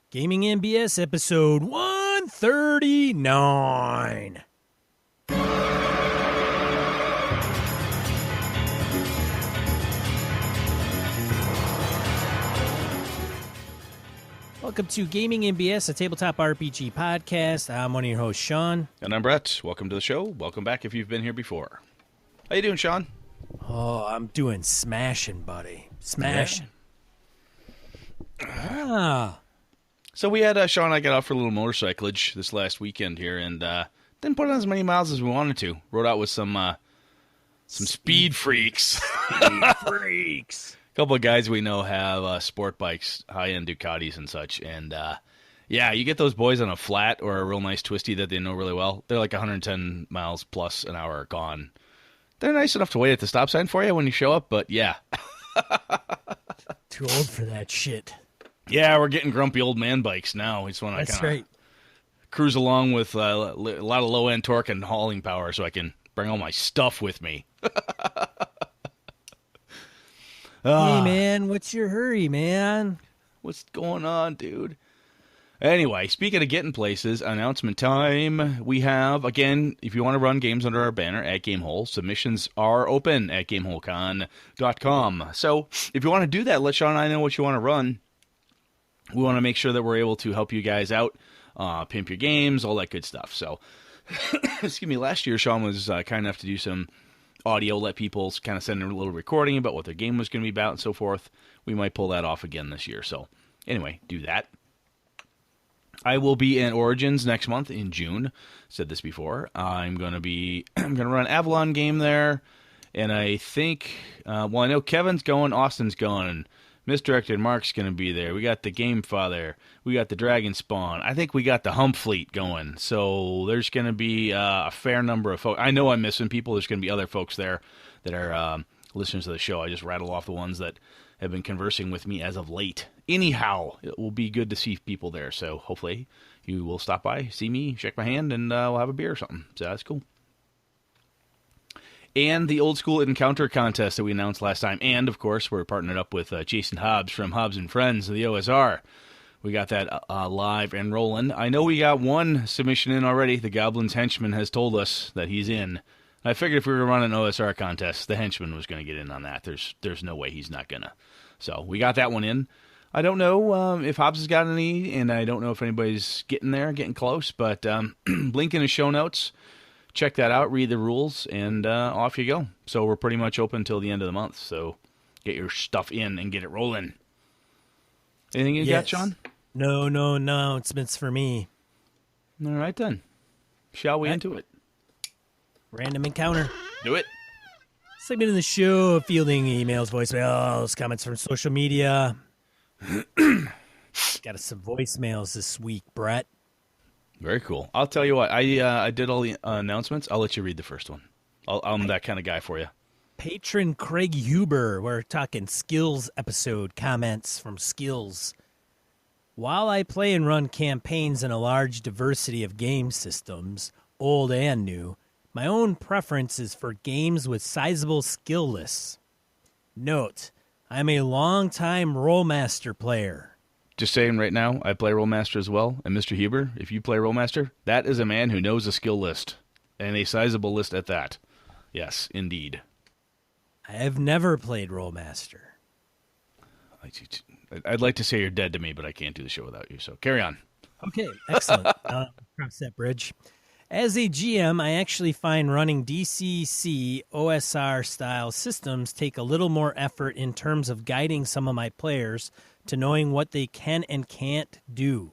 Gaming MBS episode 139. Welcome to Gaming MBS, a tabletop RPG podcast. I'm one of your hosts, Sean. And I'm Brett. Welcome to the show. Welcome back if you've been here before. How you doing, Sean? Oh, I'm doing smashing, buddy. Smashing. Yeah. So we had Sean and I got out for a little motorcyclage this last weekend here, and didn't put on as many miles as we wanted to. Rode out with some speed freaks. Speed freaks. A couple of guys we know have sport bikes, high-end Ducatis and such, and yeah, you get those boys on a flat or a real nice twisty that they know really well. They're like 110 miles plus an hour gone. They're nice enough to wait at the stop sign for you when you show up, but yeah. Too old for that shit. Yeah, we're getting grumpy old man bikes now. We just want to kind of cruise along with a lot of low-end torque and hauling power so I can bring all my stuff with me. Hey, man, what's your hurry, man? What's going on, dude? Anyway, speaking of getting places, announcement time. We have, again, if you want to run games under our banner at Gamehole, submissions are open at GameholeCon.com. So if you want to do that, let Sean and I know what you want to run. We want to make sure that we're able to help you guys out, pimp your games, all that good stuff. So, excuse me, last year Sean was kind enough to do some audio, let people kind of send in a little recording about what their game was going to be about and so forth. We might pull that off again this year. So, anyway, do that. I will be in Origins next month in June. Said this before. I'm going to run an Avalon game there, and I think, I know Kevin's going, Austin's going, Misdirected Mark's going to be there. We got the Game Father. We got the Dragon Spawn. I think we got the Hump Fleet going. So there's going to be a fair number of folks. I know I'm missing people. There's going to be other folks there that are listeners to the show. I just rattle off the ones that have been conversing with me as of late. Anyhow, it will be good to see people there. So hopefully you will stop by, see me, shake my hand, and we'll have a beer or something. So that's cool. And the old school encounter contest that we announced last time. And, of course, we're partnered up with Jason Hobbs from Hobbs and Friends of the OSR. We got that live and rolling. I know we got one submission in already. The Goblin's Henchman has told us that he's in. I figured if we were going to run an OSR contest, the Henchman was going to get in on that. There's no way he's not going to. So we got that one in. I don't know if Hobbs has got any, and I don't know if anybody's getting close, but link in the show notes. Check that out, read the rules, and off you go. So we're pretty much open until the end of the month, so get your stuff in and get it rolling. Anything you got, Sean? No announcements for me. All right, then. Shall we into it? Random encounter. Do it. Segment in the show, fielding emails, voicemails, comments from social media. Got some voicemails this week, Brett. Very cool. I'll tell you what. I did all the announcements. I'll let you read the first one. I'm that kind of guy for you. Patron Craig Huber. We're talking skills episode. Comments from skills. While I play and run campaigns in a large diversity of game systems, old and new, my own preference is for games with sizable skill lists. Note, I'm a long-time Rollmaster player. Just saying right now, I play Rollmaster as well. And Mr. Huber, if you play Rollmaster, that is a man who knows a skill list. And a sizable list at that. Yes, indeed. I have never played Rollmaster. I'd like to say you're dead to me, but I can't do the show without you. So carry on. Okay, excellent. Cross that bridge. As a GM, I actually find running DCC OSR-style systems take a little more effort in terms of guiding some of my players to knowing what they can and can't do.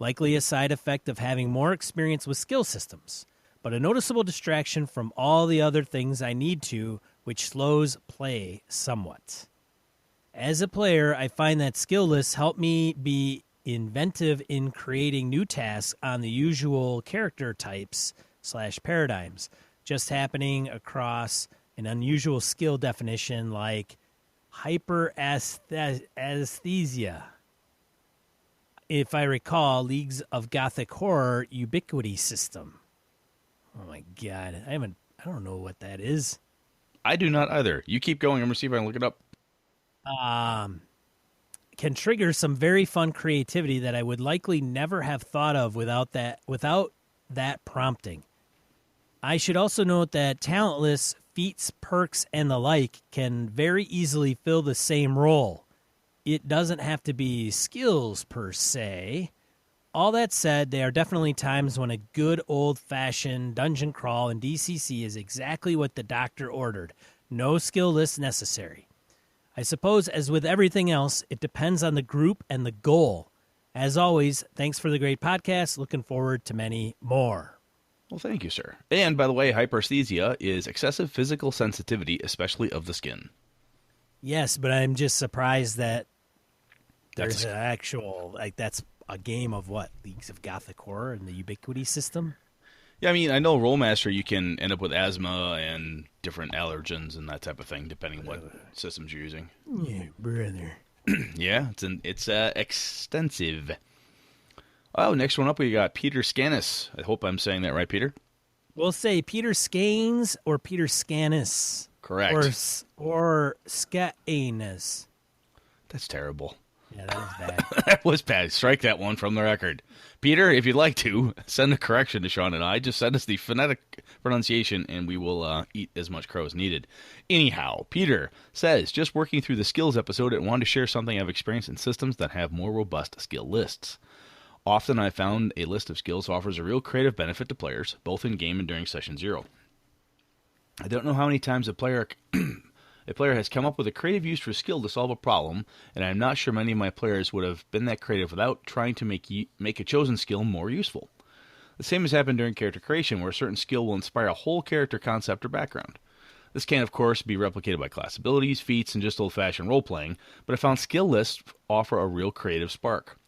Likely a side effect of having more experience with skill systems, but a noticeable distraction from all the other things I need to, which slows play somewhat. As a player, I find that skill lists help me be inventive in creating new tasks on the usual character types/paradigms, just happening across an unusual skill definition like hyperaesthesia. If I recall, Leagues of Gothic Horror Ubiquity System. Oh my god, I don't know what that is. I do not either. You keep going. I'm going to see if I can look it up. can trigger some very fun creativity that I would likely never have thought of without that prompting. I should also note that talent lists, feats, perks, and the like can very easily fill the same role. It doesn't have to be skills per se. All that said, there are definitely times when a good old-fashioned dungeon crawl in DCC is exactly what the doctor ordered. No skill list necessary. I suppose, as with everything else, it depends on the group and the goal. As always, thanks for the great podcast. Looking forward to many more. Well, thank you, sir. And, by the way, hyperesthesia is excessive physical sensitivity, especially of the skin. Yes, but I'm just surprised that there's an actual, that's a game of what? Leagues of Gothic Horror and the Ubiquity system? Yeah, I mean, I know Rollmaster, you can end up with asthma and different allergens and that type of thing, depending on what systems you're using. Yeah, brother. Yeah, it's extensive. Oh, next one up, we got Peter Scanis. I hope I'm saying that right, Peter. We'll say Peter Scanes or Peter Scanis. Correct. Or Scanis. That's terrible. Yeah, that was bad. That was bad. Strike that one from the record. Peter, if you'd like to, send a correction to Sean and I. Just send us the phonetic pronunciation, and we will eat as much crow as needed. Anyhow, Peter says, just working through the skills episode and wanted to share something I've experienced in systems that have more robust skill lists. Often I've found a list of skills offers a real creative benefit to players, both in-game and during Session 0. I don't know how many times a player has come up with a creative use for a skill to solve a problem, and I'm not sure many of my players would have been that creative without trying to make a chosen skill more useful. The same has happened during character creation, where a certain skill will inspire a whole character concept or background. This can, of course, be replicated by class abilities, feats, and just old-fashioned role-playing, but I found skill lists offer a real creative spark.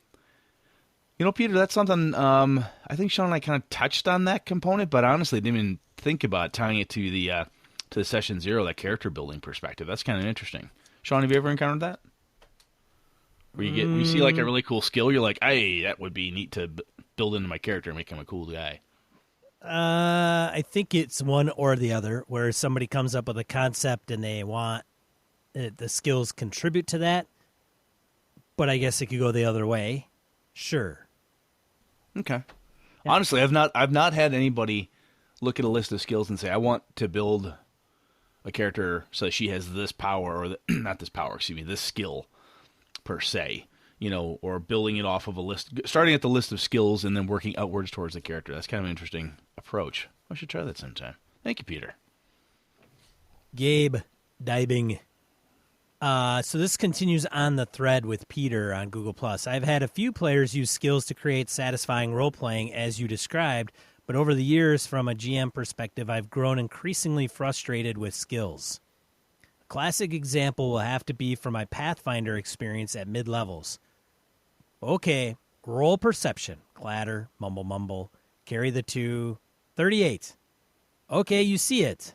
You know, Peter, that's something, I think Sean and I kind of touched on that component, but honestly didn't even think about tying it to the Session 0, that character building perspective. That's kind of interesting. Sean, have you ever encountered that? Where you see like a really cool skill, you're like, hey, that would be neat to build into my character and make him a cool guy. I think it's one or the other, where somebody comes up with a concept and they want the skills contribute to that. But I guess it could go the other way. Sure. Okay. Yeah. Honestly, I've not had anybody look at a list of skills and say, I want to build a character so she has this power, or not this power, excuse me, this skill per se, you know, or building it off of a list, starting at the list of skills and then working outwards towards the character. That's kind of an interesting approach. I should try that sometime. Thank you, Peter. Gabe Dibing. So this continues on the thread with Peter on Google+. I've had a few players use skills to create satisfying role-playing, as you described, but over the years, from a GM perspective, I've grown increasingly frustrated with skills. A classic example will have to be from my Pathfinder experience at mid-levels. Okay, roll perception, clatter, mumble, mumble, carry the 2, 38. Okay, you see it.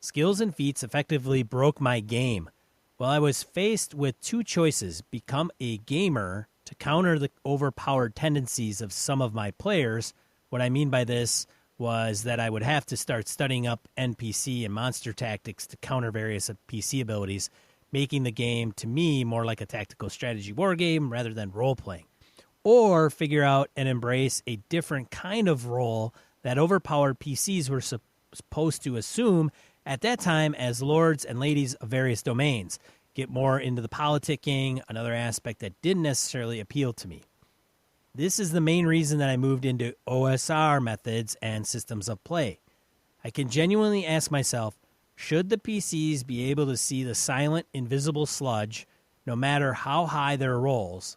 Skills and feats effectively broke my game. Well, I was faced with two choices: become a gamer to counter the overpowered tendencies of some of my players. What I mean by this was that I would have to start studying up NPC and monster tactics to counter various PC abilities, making the game, to me, more like a tactical strategy war game rather than role-playing. Or figure out and embrace a different kind of role that overpowered PCs were supposed to assume at that time as lords and ladies of various domains. Get more into the politicking, another aspect that didn't necessarily appeal to me. This is the main reason that I moved into OSR methods and systems of play. I can genuinely ask myself, should the PCs be able to see the silent, invisible sludge, no matter how high their rolls?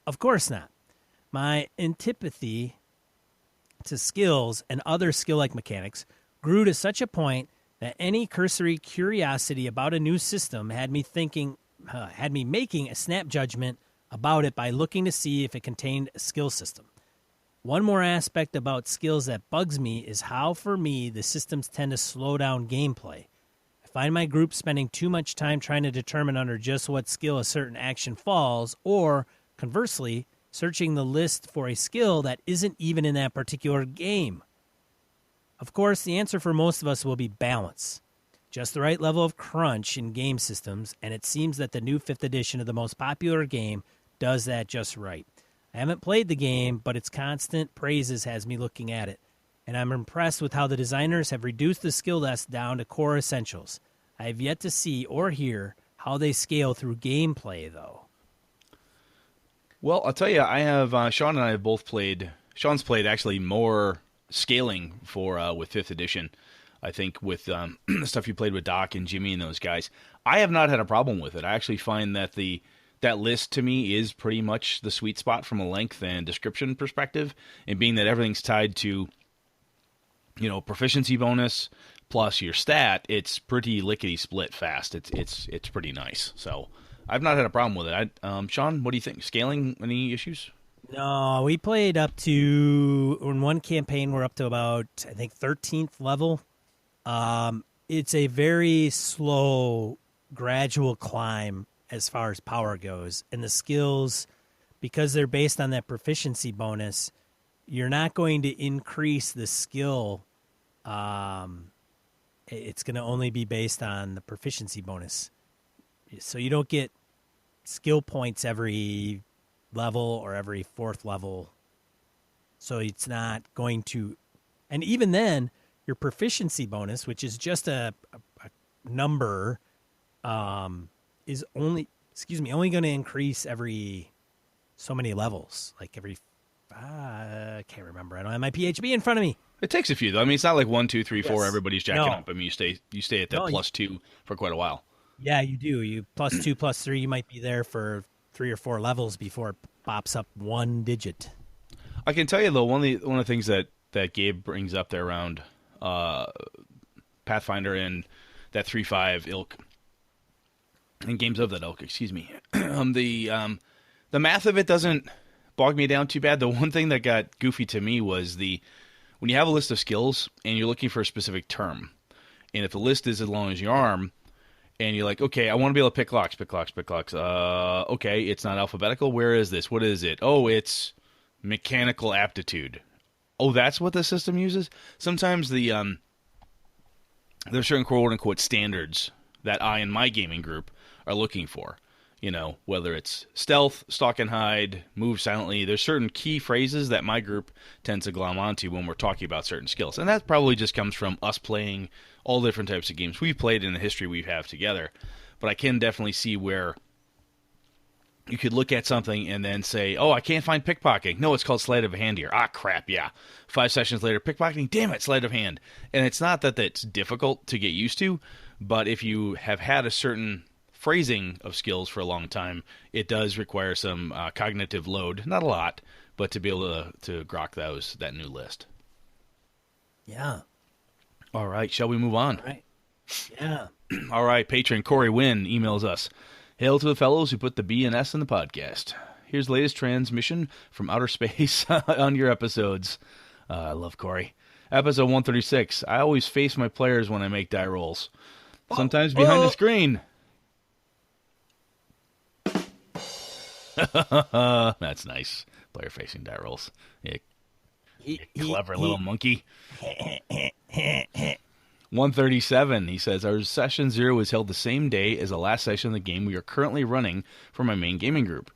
Of course not. My antipathy to skills and other skill-like mechanics grew to such a point that any cursory curiosity about a new system had me making a snap judgment about it by looking to see if it contained a skill system. One more aspect about skills that bugs me is how, for me, the systems tend to slow down gameplay. I find my group spending too much time trying to determine under just what skill a certain action falls, or, conversely, searching the list for a skill that isn't even in that particular game. Of course, the answer for most of us will be balance. Just the right level of crunch in game systems, and it seems that the new 5th edition of the most popular game does that just right. I haven't played the game, but its constant praises has me looking at it, and I'm impressed with how the designers have reduced the skill list down to core essentials. I have yet to see or hear how they scale through gameplay, though. Well, I'll tell you, I have Sean and I have both played. Sean's played actually more scaling for with 5th edition. I think with the stuff you played with Doc and Jimmy and those guys, I have not had a problem with it. I actually find that that list to me is pretty much the sweet spot from a length and description perspective, and being that everything's tied to, proficiency bonus plus your stat, it's pretty lickety split fast. It's pretty nice. So I've not had a problem with it. Sean, what do you think? Scaling, any issues? No, we played up to, in one campaign, we're up to about, I think, 13th level. It's a very slow, gradual climb as far as power goes. And the skills, because they're based on that proficiency bonus, you're not going to increase the skill. It's going to only be based on the proficiency bonus. So you don't get skill points every level or every 4th level. So it's not going to, and even then, your proficiency bonus, which is just a number, is only going to increase every so many levels, like every, I can't remember. I don't have my PHB in front of me. It takes a few, though. I mean, it's not like 1, 2, 3, 4, Yes. everybody's jacking up. I mean, you stay at that +2 for quite a while. Yeah, you do. You +2, +3, you might be there for 3 or 4 levels before it pops up 1 digit. I can tell you, though, one of the things that Gabe brings up there around Pathfinder and that 3.5 ilk, and games of that ilk, excuse me, the math of it doesn't bog me down too bad. The one thing that got goofy to me was when you have a list of skills and you're looking for a specific term, and if the list is as long as your arm, and you're like, okay, I want to be able to pick locks. Okay, it's not alphabetical. Where is this? What is it? Oh, it's mechanical aptitude. Oh, that's what the system uses? Sometimes there's certain quote-unquote standards that I and my gaming group are looking for. Whether it's stealth, stalk and hide, move silently. There's certain key phrases that my group tends to glom onto when we're talking about certain skills. And that probably just comes from us playing all different types of games we've played in the history we have together. But I can definitely see where you could look at something and then say, oh, I can't find pickpocketing. No, it's called sleight of hand here. Ah, crap, yeah. 5 sessions later, pickpocketing, damn it, sleight of hand. And it's not that it's difficult to get used to, but if you have had a certain phrasing of skills for a long time, it does require some cognitive load. Not a lot, but to be able to grok that new list. Yeah. All right, shall we move on? All right. Yeah. All right, patron Corey Wynn emails us. Hail to the fellows who put the B and S in the podcast. Here's the latest transmission from outer space on your episodes. I love Corey. Episode 136. I always face my players when I make die rolls. Sometimes behind the screen. That's nice. Player facing die rolls. Yeah. Clever little monkey. 137, he says, our session 0 is held the same day as the last session of the game we are currently running for my main gaming group.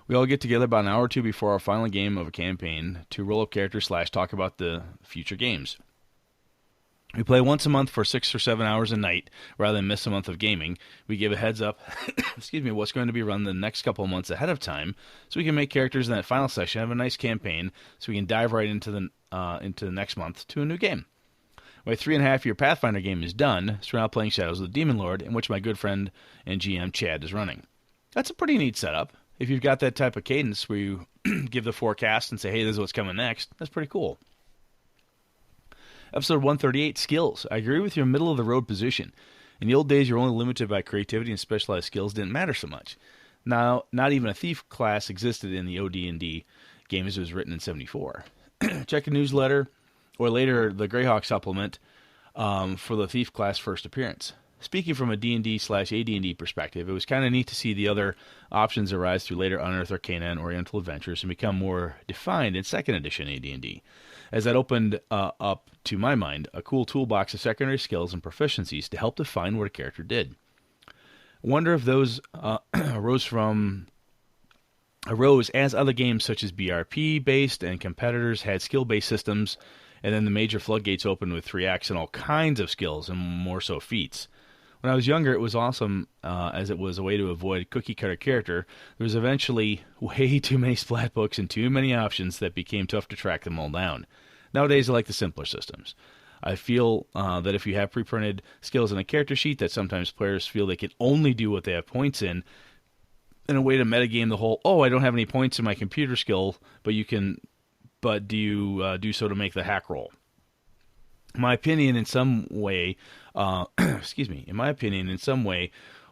We all get together about an hour or two before our final game of a campaign to roll up characters / talk about the future games. We play once a month for 6 or 7 hours a night rather than miss a month of gaming. We give a heads up, what's going to be run the next couple of months ahead of time, so we can make characters in that final session, have a nice campaign, so we can dive right into the next month to a new game. My 3.5-year Pathfinder game is done, so we're now playing Shadows of the Demon Lord, in which my good friend and GM Chad is running. That's a pretty neat setup. If you've got that type of cadence where you give the forecast and say, hey, this is what's coming next, that's pretty cool. Episode 138, Skills. I agree with your middle-of-the-road position. In the old days, you're only limited by creativity and specialized skills didn't matter so much. Now, not even a thief class existed in the OD&D game as it was written in 74. Check a newsletter, or later the Greyhawk supplement, for the thief class first appearance. Speaking from a D&D/AD&D perspective, it was kind of neat to see the other options arise through later Unearthed Arcana and Oriental Adventures and become more defined in 2nd edition AD&D, as that opened up, to my mind, a cool toolbox of secondary skills and proficiencies to help define what a character did. I wonder if those arose from arose as other games such as BRP-based and competitors had skill-based systems, and then the major floodgates opened with 3X and all kinds of skills and more so feats. When I was younger, it was awesome as it was a way to avoid cookie-cutter character. There was eventually way too many splat books and too many options that became tough to track them all down. Nowadays, I like the simpler systems. I feel that if you have pre-printed skills in a character sheet, that sometimes players feel they can only do what they have points in a way to metagame the whole, oh, I don't have any points in my computer skill, but do you do so to make the hack roll? In my opinion, in some way,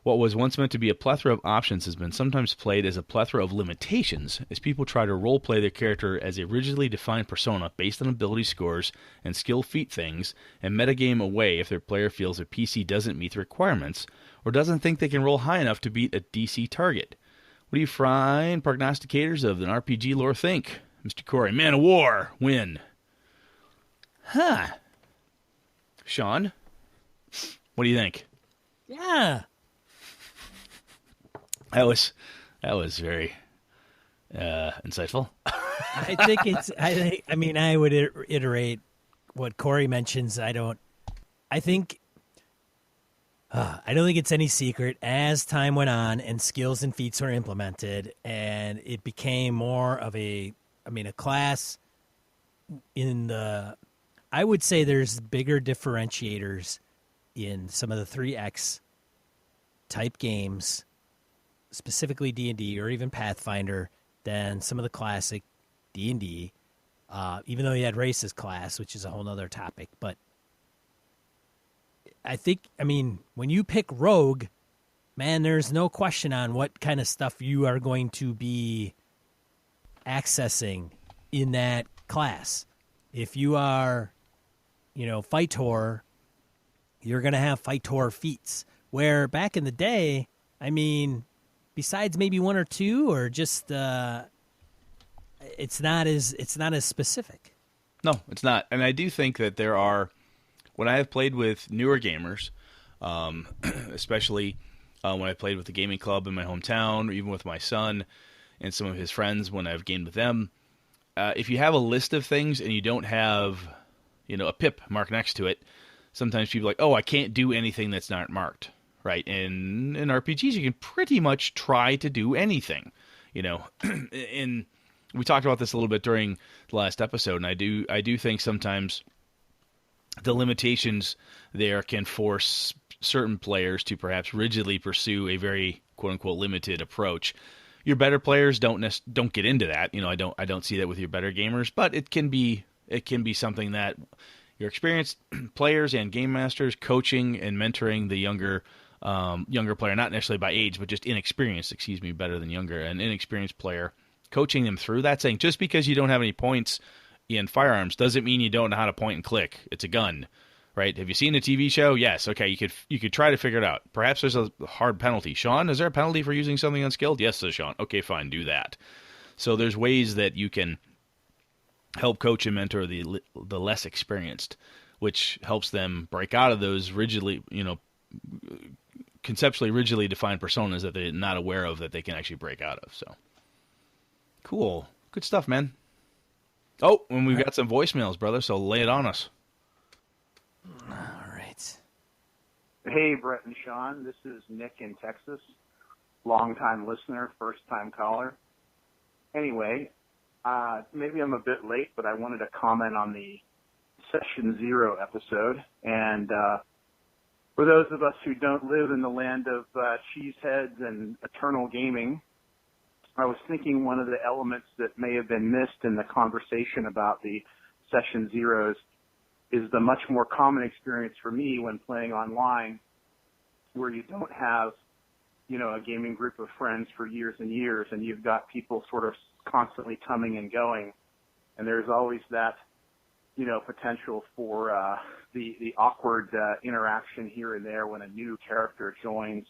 what was once meant to be a plethora of options has been sometimes played as a plethora of limitations, as people try to role-play their character as a rigidly defined persona based on ability scores and skill feat things, and metagame away if their player feels their PC doesn't meet the requirements, or doesn't think they can roll high enough to beat a DC target. What do you fine prognosticators of an RPG lore think? Mr. Corey, Man of War, win. Huh. Sean, what do you think? Yeah. That was very insightful. I would iterate what Corey mentions. I don't think it's any secret as time went on and skills and feats were implemented and it became more of a class I would say there's bigger differentiators in some of the 3X type games, specifically D&D or even Pathfinder, than some of the classic D&D, even though you had races class, which is a whole other topic. But when you pick Rogue, man, there's no question on what kind of stuff you are going to be accessing in that class. If you are, Fightor, you're going to have Fightor feats. Where back in the day, besides maybe one or two, or just it's not as specific. No, it's not. And I do think that there are, when I have played with newer gamers, especially when I played with the gaming club in my hometown, or even with my son and some of his friends when I've gamed with them, if you have a list of things and you don't have, a pip marked next to it, sometimes people are like, oh, I can't do anything that's not marked, right? And in RPGs, you can pretty much try to do anything, And we talked about this a little bit during the last episode, and I do think sometimes the limitations there can force certain players to perhaps rigidly pursue a very quote-unquote limited approach. Your better players don't get into that. I don't see that with your better gamers, but it can be something that your experienced players and game masters coaching and mentoring the younger player, not necessarily by age, but just inexperienced, better than younger, an inexperienced player, coaching them through that, saying just because you don't have any points in firearms doesn't mean you don't know how to point and click. It's a gun. Right? Have you seen a TV show? Yes. Okay, you could try to figure it out. Perhaps there's a hard penalty. Sean, is there a penalty for using something unskilled? Yes, says Sean. Okay, fine, do that. So there's ways that you can help coach and mentor the less experienced, which helps them break out of those conceptually rigidly defined personas that they're not aware of that they can actually break out of. So cool, good stuff, man. Oh, and we've got some voicemails, brother. So lay it on us. All right. Hey, Brett and Sean. This is Nick in Texas. Long-time listener, first-time caller. Anyway, maybe I'm a bit late, but I wanted to comment on the Session Zero episode. And for those of us who don't live in the land of cheeseheads and eternal gaming, I was thinking one of the elements that may have been missed in the conversation about the Session Zeros is the much more common experience for me when playing online, where you don't have, a gaming group of friends for years and years, and you've got people sort of constantly coming and going, and there's always that, potential for the awkward interaction here and there when a new character joins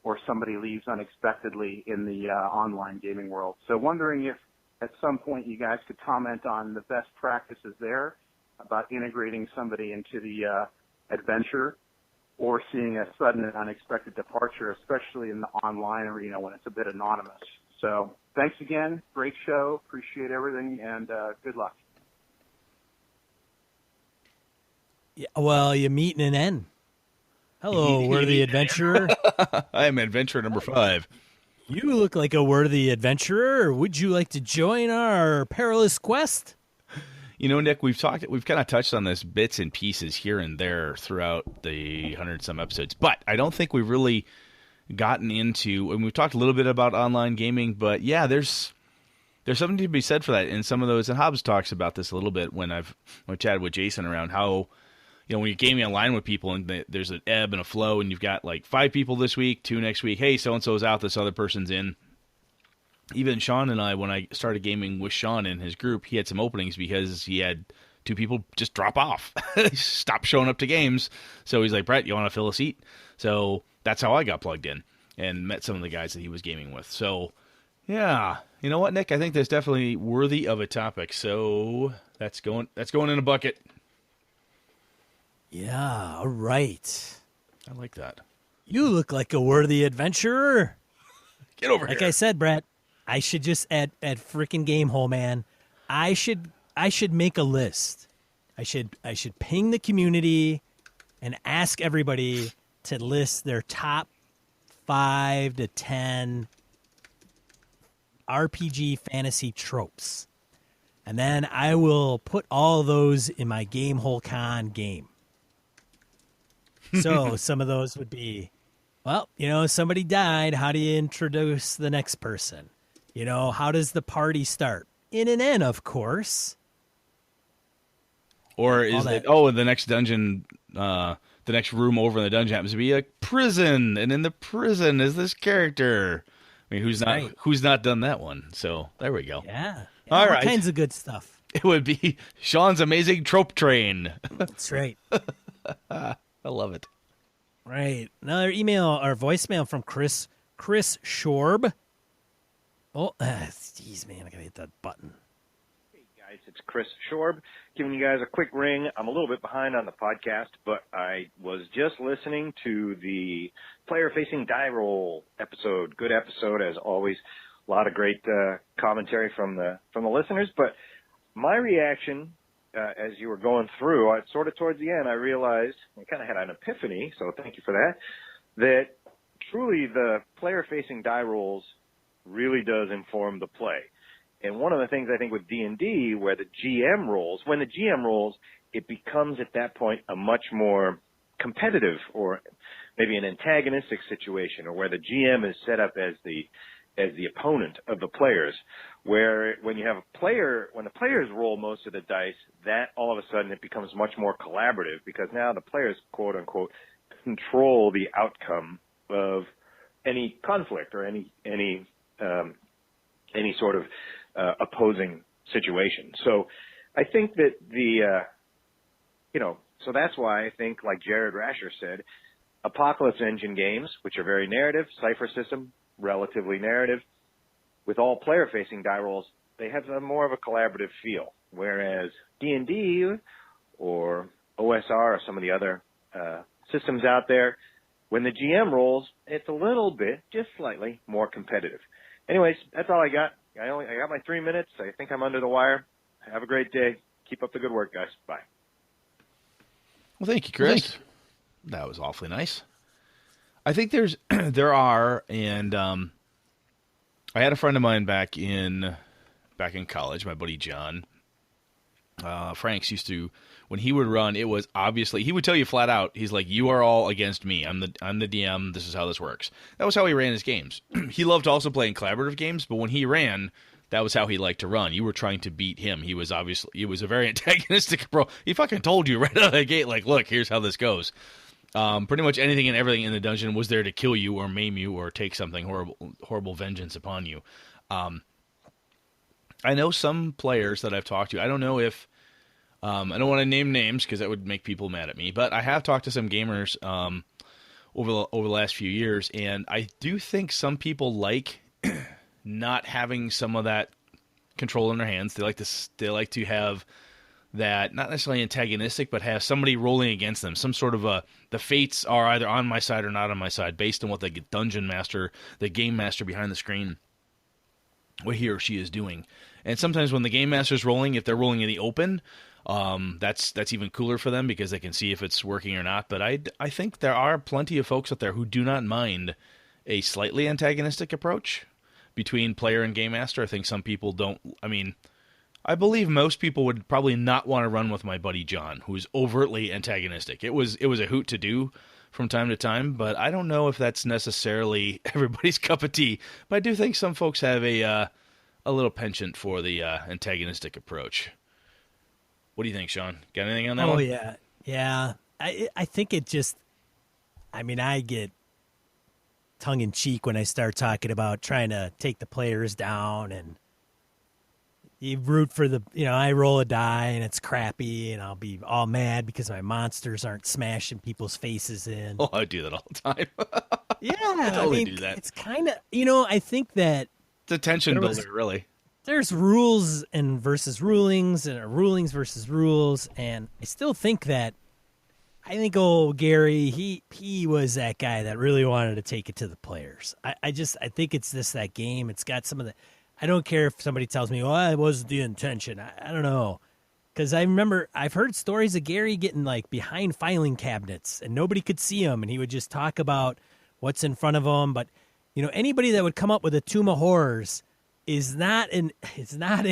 or somebody leaves unexpectedly in the online gaming world. So wondering if at some point you guys could comment on the best practices there about integrating somebody into the adventure or seeing a sudden and unexpected departure, especially in the online arena when it's a bit anonymous. So thanks again. Great show. Appreciate everything, and good luck. Yeah, well, you meet an end. Hello, worthy adventurer. I am adventurer number 5. You look like a worthy adventurer. Would you like to join our perilous quest? You know, Nick, we've kind of touched on this bits and pieces here and there throughout the 100-some episodes, but I don't think we've really gotten into, and we've talked a little bit about online gaming, but yeah, there's something to be said for that in some of those, and Hobbs talks about this a little bit when I've chatted with Jason around how, when you're gaming online with people and there's an ebb and a flow, and you've got like 5 people this week, 2 next week, hey, so-and-so's out, this other person's in. Even Sean and I, when I started gaming with Sean in his group, he had some openings because he had 2 people just drop off, stop showing up to games. So he's like, Brett, you want to fill a seat? So that's how I got plugged in and met some of the guys that he was gaming with. So, yeah, you know what, Nick? I think that's definitely worthy of a topic. So that's going in a bucket. Yeah, all right. I like that. You look like a worthy adventurer. Get over here. Like here. I said, Brett, I should just at freaking Gamehole, man. I should make a list. I should ping the community and ask everybody to list their top 5 to 10 RPG fantasy tropes. And then I will put all those in my Gamehole Con game. So some of those would be, well, somebody died. How do you introduce the next person? How does the party start? In an inn, of course. Or is it, the next dungeon, the next room over in the dungeon happens to be a prison, and in the prison is this character. I mean, who's not done that one? So there we go. Yeah. All right. Kinds of good stuff. It would be Sean's Amazing Trope Train. That's right. I love it. Right. Another email or voicemail from Chris Shorb. Oh, jeez, man, I gotta hit that button. Hey guys, it's Chris Shorb giving you guys a quick ring. I'm a little bit behind on the podcast, but I was just listening to the player-facing die roll episode. Good episode as always. A lot of great commentary from the listeners. But my reaction as you were going through, sort of towards the end, I realized I kind of had an epiphany. So thank you for that. That truly the player-facing die rolls really does inform the play. And one of the things I think with D&D, where the GM rolls, when the GM rolls, it becomes at that point a much more competitive or maybe an antagonistic situation, or where the GM is set up as the opponent of the players. Where when you have when the players roll most of the dice, that all of a sudden it becomes much more collaborative, because now the players, quote unquote, control the outcome of any conflict or any sort of opposing situation. So I think that so that's why I think, like Jared Rasher said, Apocalypse Engine games, which are very narrative, Cypher System, relatively narrative, with all player-facing die rolls, they have more of a collaborative feel. Whereas D&D or OSR or some of the other systems out there, when the GM rolls, it's a little bit, just slightly, more competitive. Anyways, that's all I got. I got my 3 minutes. I think I'm under the wire. Have a great day. Keep up the good work, guys. Bye. Well, thank you, Chris. That was awfully nice. I think there are, and I had a friend of mine back in college, my buddy John. Franks used to, when he would run, it was obviously, he would tell you flat out, he's like, you are all against me. I'm the DM. This is how this works. That was how he ran his games. He loved also playing collaborative games, but when he ran, that was how he liked to run. You were trying to beat him. He was a very antagonistic bro. He fucking told you right out of the gate, like, look, here's how this goes. Pretty much anything and everything in the dungeon was there to kill you or maim you or take something horrible vengeance upon you. I know some players that I've talked to. I don't know if I don't want to name names because that would make people mad at me. But I have talked to some gamers over the last few years, and I do think some people like not having some of that control in their hands. They like to have that, not necessarily antagonistic, but have somebody rolling against them. Some sort of the fates are either on my side or not on my side, based on what the dungeon master, the game master behind the screen what he or she is doing. And sometimes when the game master's rolling, if they're rolling in the open, that's even cooler for them because they can see if it's working or not. But I think there are plenty of folks out there who do not mind a slightly antagonistic approach between player and game master. I think some people don't. I mean, I believe most people would probably not want to run with my buddy John, who's overtly antagonistic. It was a hoot to do from time to time, but I don't know if that's necessarily everybody's cup of tea. But I do think some folks have a little penchant for the antagonistic approach. What do you think, Sean? Got anything on that one? Oh, yeah. Yeah. I think it just, I mean, I get tongue-in-cheek when I start talking about trying to take the players down, and you root for the, I roll a die and it's crappy and I'll be all mad because my monsters aren't smashing people's faces in. Oh, I do that all the time. Yeah. I totally do that. It's kind of, I think that It's a tension builder, really. there's rules and versus rulings and rulings versus rules. And I still think that, I think old Gary, he was that guy that really wanted to take it to the players. I think it's that game. It's got some of the, I don't care if somebody tells me, well, it wasn't the intention. I don't know. Because I remember I've heard stories of Gary getting like behind filing cabinets and nobody could see him. And he would just talk about what's in front of him. But, anybody that would come up with a Tomb of Horrors is not a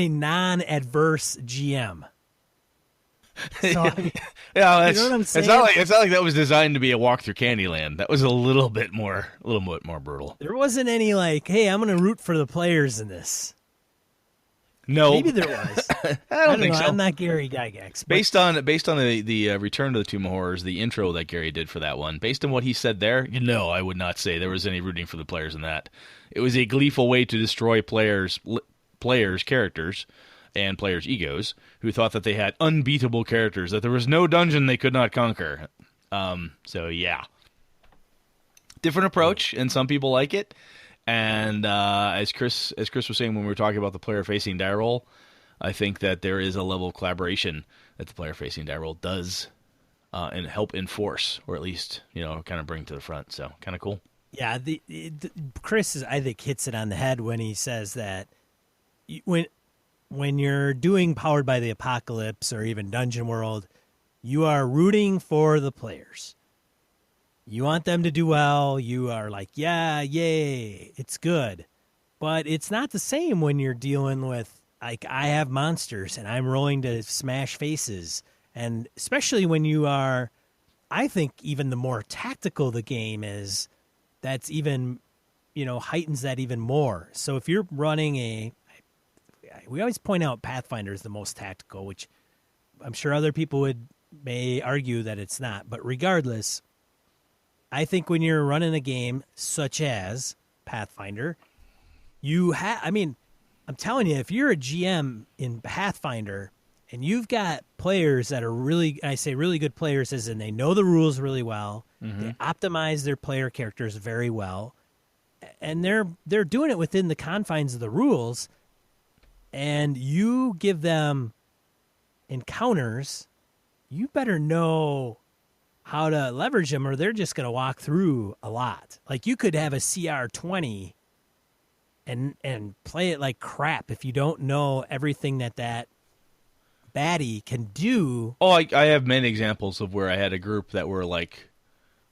non-adverse GM. So, I mean, yeah, you know what I'm saying? It's not like that was designed to be a walk through Candyland. That was a little bit more brutal. There wasn't any like, hey, I'm going to root for the players in this. No, Maybe there was. I don't think know. so. I'm not Gary Gygax. Based on the Return to the Tomb of Horrors, the intro that Gary did for that one, based on what he said there, I would not say there was any rooting for the players in that. It was a gleeful way to destroy players' characters and players' egos, who thought that they had unbeatable characters, that there was no dungeon they could not conquer. So yeah, different approach, and some people like it. And as Chris was saying when we were talking about the player-facing die roll, I think that there is a level of collaboration that the player-facing die roll does and help enforce, or at least kind of bring to the front. So kind of cool. Yeah, Chris I think hits it on the head when he says that when you're doing Powered by the Apocalypse or even Dungeon World, you are rooting for the players. You want them to do well. You are like, yeah, yay, it's good. But it's not the same when you're dealing with, like, I have monsters and I'm rolling to smash faces. And especially when you are, I think even the more tactical the game is, that's even, heightens that even more. So if you're running we always point out Pathfinder is the most tactical, which I'm sure other people may argue that it's not. But regardless, I think when you're running a game such as Pathfinder, I'm telling you, if you're a GM in Pathfinder and you've got players that are really, I say really good players as in they know the rules really well, they optimize their player characters very well, and they're doing it within the confines of the rules, and you give them encounters, you better know how to leverage them or they're just going to walk through a lot. Like you could have a CR 20 and play it like crap if you don't know everything that baddie can do. Oh, I have many examples of where I had a group that were like,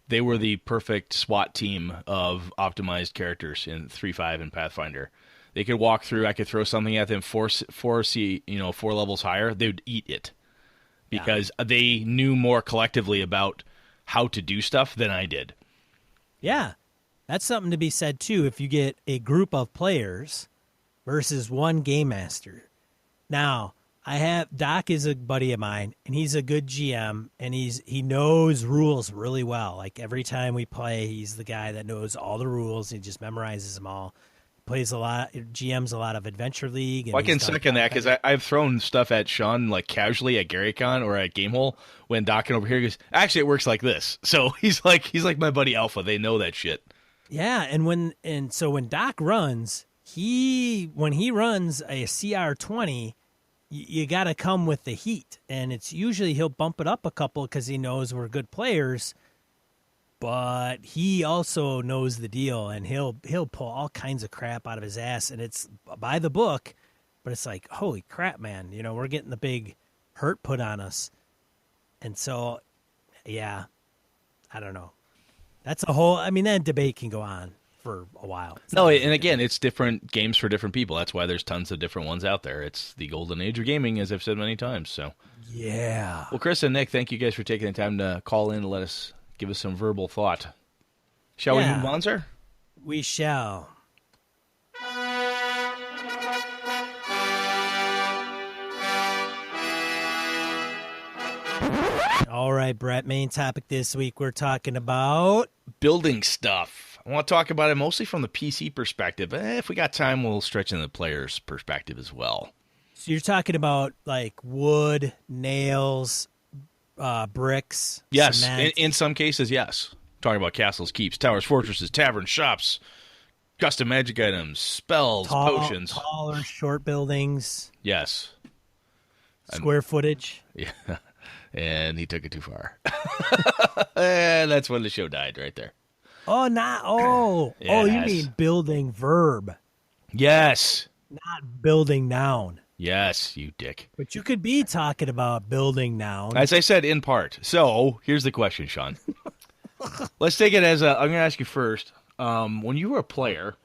they were the perfect SWAT team of optimized characters in 3.5 and Pathfinder. They could walk through. I could throw something at them 4 levels higher. They would eat it because they knew more collectively about how to do stuff than I did. Yeah, that's something to be said too. If you get a group of players versus one game master. Now, Doc is a buddy of mine, and he's a good GM, and he knows rules really well. Like every time we play, he's the guy that knows all the rules. He just memorizes them all. Plays a lot, GMs a lot of Adventure League. And I can second that because I've thrown stuff at Sean like casually at GaryCon or at Gamehole when Dockin over here goes, actually it works like this. So he's like my buddy Alpha. They know that shit. Yeah, so when Doc runs, when he runs a CR 20, you got to come with the heat, and it's usually he'll bump it up a couple because he knows we're good players. but he also knows the deal, and he'll pull all kinds of crap out of his ass, and it's by the book, but it's like, holy crap, man, you know, we're getting the big hurt put on us. And so, yeah, I don't know. That's a whole, I mean, that debate can go on for a while. No, and again, it's different games for different people. That's why there's tons of different ones out there. It's the golden age of gaming, as I've said many times. So, yeah. Well, Chris and Nick, thank you guys for taking the time to call in and give us some verbal thought. Shall we move on, sir? We shall. All right, Brett, main topic this week, we're talking about building stuff. I want to talk about it mostly from the PC perspective. If we got time, we'll stretch into the player's perspective as well. So you're talking about like wood, nails, bricks? Yes, in some cases, yes. Talking about castles, keeps, towers, fortresses, taverns, shops, custom magic items, spells, potions. Tall or short buildings. Yes. Square footage. Yeah. And he took it too far. And that's when the show died right there. Oh, Yes. Oh, you mean building verb. Yes. Not building noun. Yes, you dick. But you could be talking about building noun. As I said, in part. So, here's the question, Sean. Let's take it as I'm going to ask you first. When you were a player,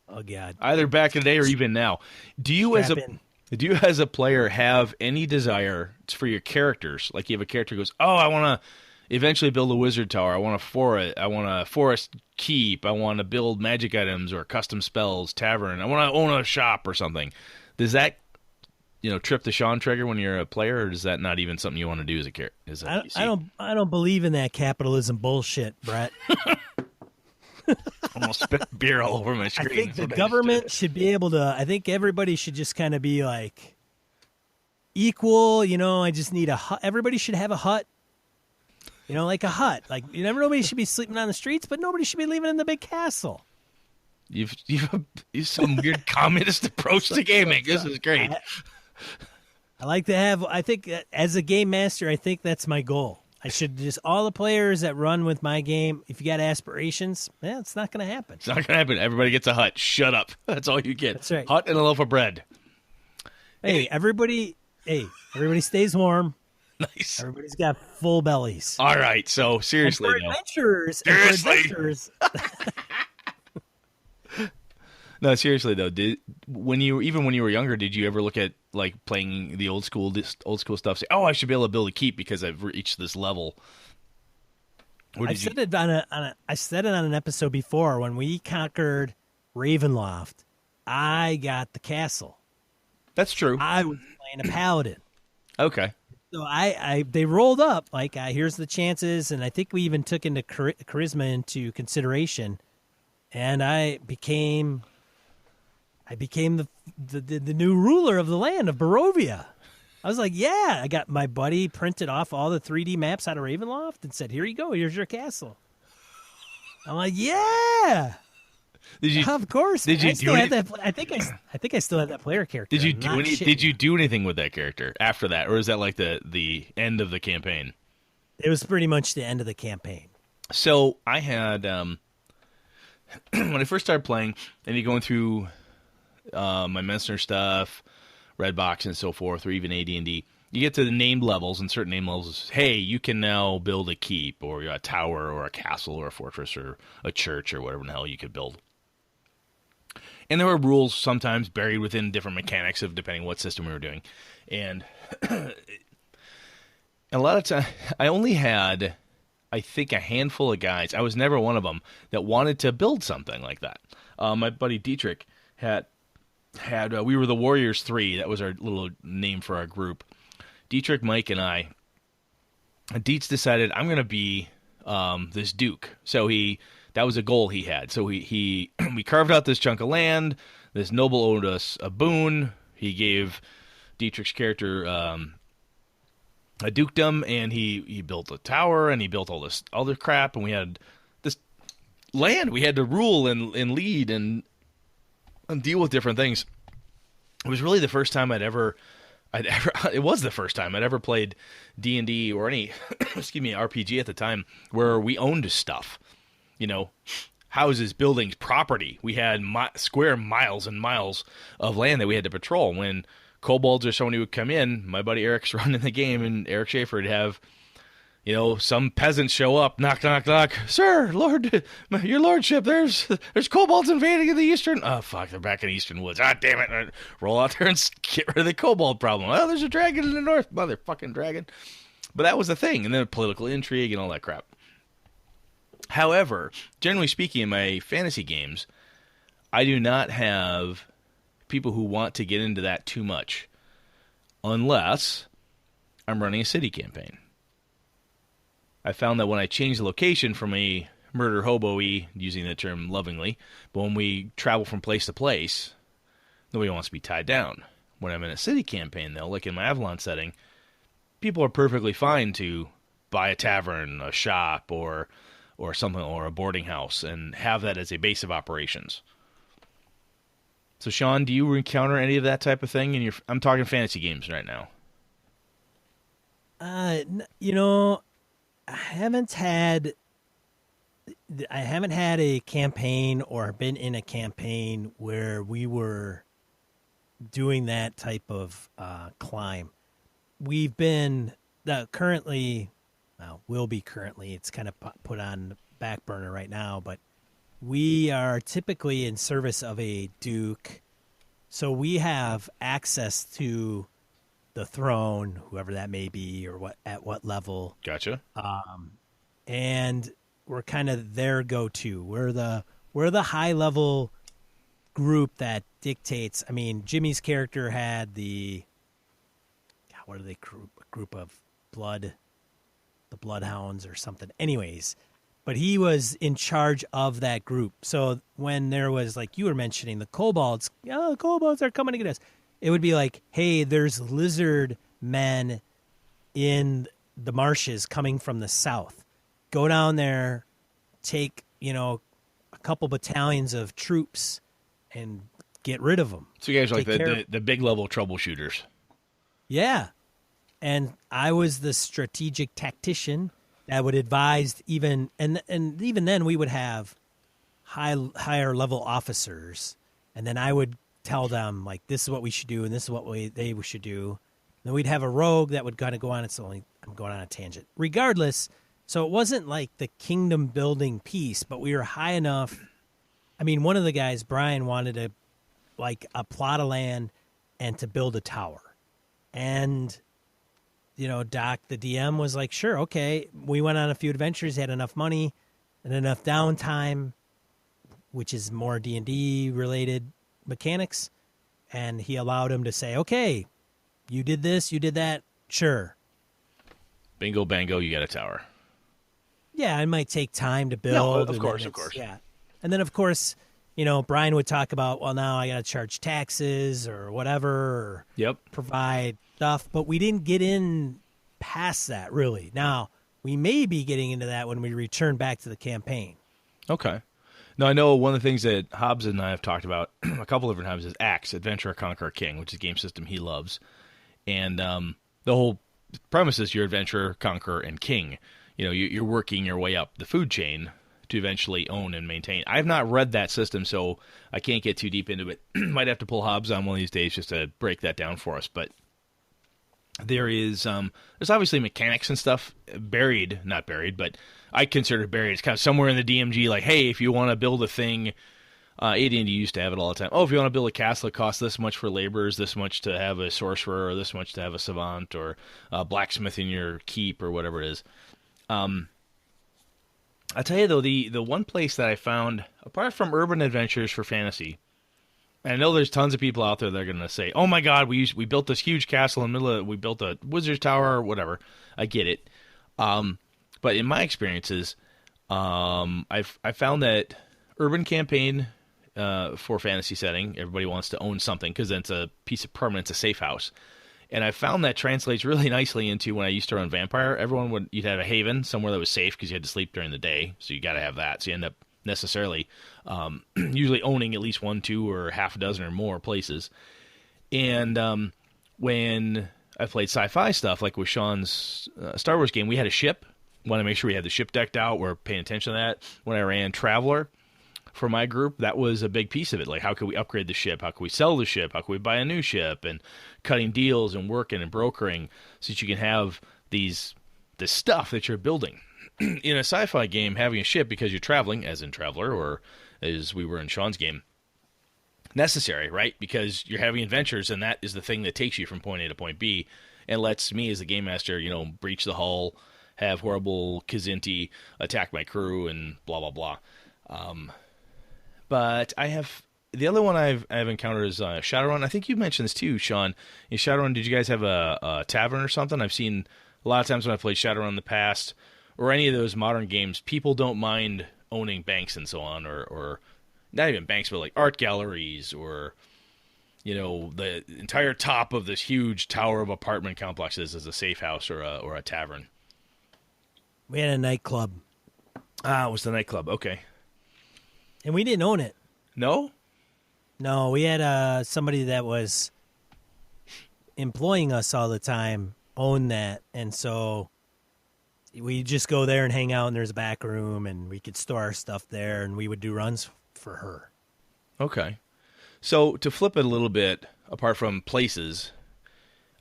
oh God, either back in the day or even now, do you as a player have any desire for your characters? Like you have a character who goes, oh, I want to eventually build a wizard tower. I want a forest keep. I want to build magic items or custom spells, tavern. I want to own a shop or something. Does that, trip the Sean trigger when you're a player, or is that not even something you want to do as a character? I don't believe in that capitalism bullshit, Brett. Almost spit beer all over my screen. I think the government should be able to. I think everybody should just kind of be like equal. I just need a hut. Everybody should have a hut. Like a hut. Like nobody should be sleeping on the streets, but nobody should be living in the big castle. You've some weird communist approach to gaming. This is great. I like to have. I think as a game master, I think that's my goal. I should just all the players that run with my game. If you got aspirations, it's not going to happen. It's not going to happen. Everybody gets a hut. Shut up. That's all you get. That's right. Hut and a loaf of bread. Hey, everybody stays warm. Nice. Everybody's got full bellies. All right. So seriously, adventurers. No, seriously though. When you were younger, did you ever look at like playing the old school stuff? Say, oh, I should be able to build a keep because I've reached this level. I said it on an episode before when we conquered Ravenloft. I got the castle. That's true. I was playing a paladin. Okay. So they rolled up like here's the chances, and I think we even took into charisma into consideration, and I became the new ruler of the land of Barovia. I was like, yeah, I got my buddy printed off all the 3D maps out of Ravenloft and said, here you go, here's your castle. I'm like, yeah. Of course. Did you do anything? I think I still have that player character. Did you do anything with that character after that, or is that like the end of the campaign? It was pretty much the end of the campaign. So I had when I first started playing, and you're going through my Messner stuff, Redbox, and so forth, or even AD&D, you get to the named levels, and certain named levels, hey, you can now build a keep, or a tower, or a castle, or a fortress, or a church, or whatever the hell you could build. And there were rules sometimes buried within different mechanics of depending what system we were doing. And a lot of time, I only had, I think, a handful of guys. I was never one of them that wanted to build something like that. My buddy Dietrich had we were the Warriors 3. That was our little name for our group. Dietrich, Mike, and I. Dietz decided, I'm going to be this duke. So that was a goal he had. So we carved out this chunk of land. This noble owed us a boon. He gave Dietrich's character a dukedom, and he built a tower, and he built all this other crap, and we had this land we had to rule and lead and deal with different things. It was really the first time I'd ever it was the first time I'd ever played D&D or any, excuse me, RPG at the time where we owned stuff. You know, houses, buildings, property. We had square miles and miles of land that we had to patrol. When kobolds or somebody would come in, my buddy Eric's running the game, and Eric Schaefer would have, you know, some peasants show up, knock, knock, knock. Sir, Lord, your lordship, there's kobolds invading in the eastern. Oh, fuck, they're back in the eastern woods. Ah, damn it. I'd roll out there and get rid of the kobold problem. Oh, there's a dragon in the north. Motherfucking dragon. But that was the thing. And then political intrigue and all that crap. However, generally speaking, in my fantasy games, I do not have people who want to get into that too much unless I'm running a city campaign. I found that when I change the location from a murder hobo-y, using the term lovingly, but when we travel from place to place, nobody wants to be tied down. When I'm in a city campaign, though, like in my Avalon setting, people are perfectly fine to buy a tavern, a shop, or something, or a boarding house, and have that as a base of operations. So, Sean, do you encounter any of that type of thing in your? I'm talking fantasy games right now. You know, I haven't had a campaign or been in a campaign where we were doing that type of climb. We've been currently. Will be currently. It's kind of put on the back burner right now, but we are typically in service of a duke, so we have access to the throne, whoever that may be, or at what level. Gotcha. And we're kind of their go-to. We're the high level group that dictates. I mean, Jimmy's character had what are they group of the Bloodhounds or something. Anyways, but he was in charge of that group. So when there was, like you were mentioning, the kobolds, the kobolds are coming to get us. It would be like, hey, there's lizard men in the marshes coming from the south. Go down there, take, a couple battalions of troops and get rid of them. So you guys are like the big level troubleshooters. Yeah. And I was the strategic tactician that would advise and even then we would have higher level officers, and then I would tell them, like, this is what we should do and this is what they should do. And then we'd have a rogue that would kind of go on I'm going on a tangent. Regardless, so it wasn't like the kingdom building piece, but we were high enough. I mean, one of the guys, Brian, wanted a plot of land and to build a tower. And Doc, the DM, was like, sure, okay. We went on a few adventures, had enough money and enough downtime, which is more D&D related mechanics, and he allowed him to say, okay, you did this, you did that, sure. Bingo, bango, you got a tower. Yeah, it might take time to build. No, of course. Yeah. And then, of course, Brian would talk about, well, now I got to charge taxes or whatever, or provide stuff, but we didn't get in past that, really. Now, we may be getting into that when we return back to the campaign. Okay. Now, I know one of the things that Hobbs and I have talked about a couple different times is Axe, Adventure, Conquer, King, which is a game system he loves. And the whole premise is you're Adventurer, Conqueror, and King. You're working your way up the food chain to eventually own and maintain. I've not read that system, so I can't get too deep into it. Might have to pull Hobbs on one of these days just to break that down for us. But there's obviously mechanics and stuff not buried, but I consider it buried. It's kind of somewhere in the DMG, like, hey, if you want to build a thing, AD&D used to have it all the time. Oh, if you want to build a castle, it costs this much for laborers, this much to have a sorcerer, or this much to have a savant, or a blacksmith in your keep, or whatever it is. I'll tell you, though, the one place that I found, apart from urban adventures for fantasy, and I know there's tons of people out there that are going to say, oh my god, we built this huge castle in the middle of it, we built a wizard's tower, or whatever. I get it. But in my experiences, I found that urban campaign for fantasy setting, everybody wants to own something because then it's a piece of permanence, a safe house. And I found that translates really nicely into when I used to run Vampire. You'd have a haven somewhere that was safe because you had to sleep during the day, so you got to have that. So you end up necessarily usually owning at least 1, 2, or half a dozen or more places. And when I played sci-fi stuff, like with Sean's Star Wars game, we had a ship. Want to make sure we had the ship decked out. We're paying attention to that. When I ran Traveler for my group, that was a big piece of it. Like, how could we upgrade the ship? How could we sell the ship? How could we buy a new ship? And cutting deals and working and brokering so that you can have this stuff that you're building. In a sci-fi game, having a ship because you're traveling, as in Traveler, or as we were in Sean's game, necessary, right? Because you're having adventures, and that is the thing that takes you from point A to point B, and lets me as the game master, breach the hull, have horrible Kzinti attack my crew, and blah blah blah. But I have the other one I've encountered is Shadowrun. I think you mentioned this too, Sean. In Shadowrun, did you guys have a tavern or something? I've seen a lot of times when I played Shadowrun in the past, or any of those modern games, people don't mind owning banks and so on, or not even banks, but like art galleries, or the entire top of this huge tower of apartment complexes is a safe house or a tavern. We had a nightclub. Ah, it was the nightclub. Okay. And we didn't own it. No? No, we had somebody that was employing us all the time own that. And so we just go there and hang out, and there's a back room, and we could store our stuff there, and we would do runs for her. Okay. So to flip it a little bit, apart from places,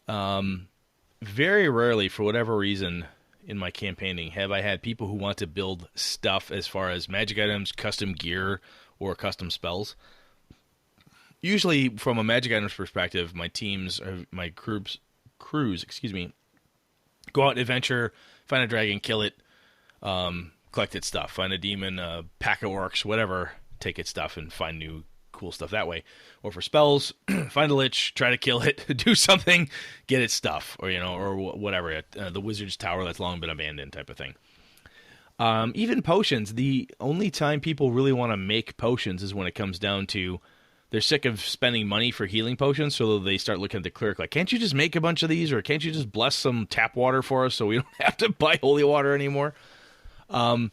very rarely, for whatever reason, in my campaigning, have I had people who want to build stuff as far as magic items, custom gear, or custom spells. Usually, from a magic items perspective, my teams, or my crews, go out and adventure, find a dragon, kill it, collect its stuff, find a demon, pack of orcs, whatever, take its stuff, and find new cool stuff that way. Or for spells, find a lich, try to kill it, do something, get its stuff, or or whatever, the wizard's tower that's long been abandoned type of thing. Even potions, the only time people really want to make potions is when it comes down to they're sick of spending money for healing potions, so they start looking at the cleric like, can't you just make a bunch of these, or can't you just bless some tap water for us so we don't have to buy holy water anymore? Sean,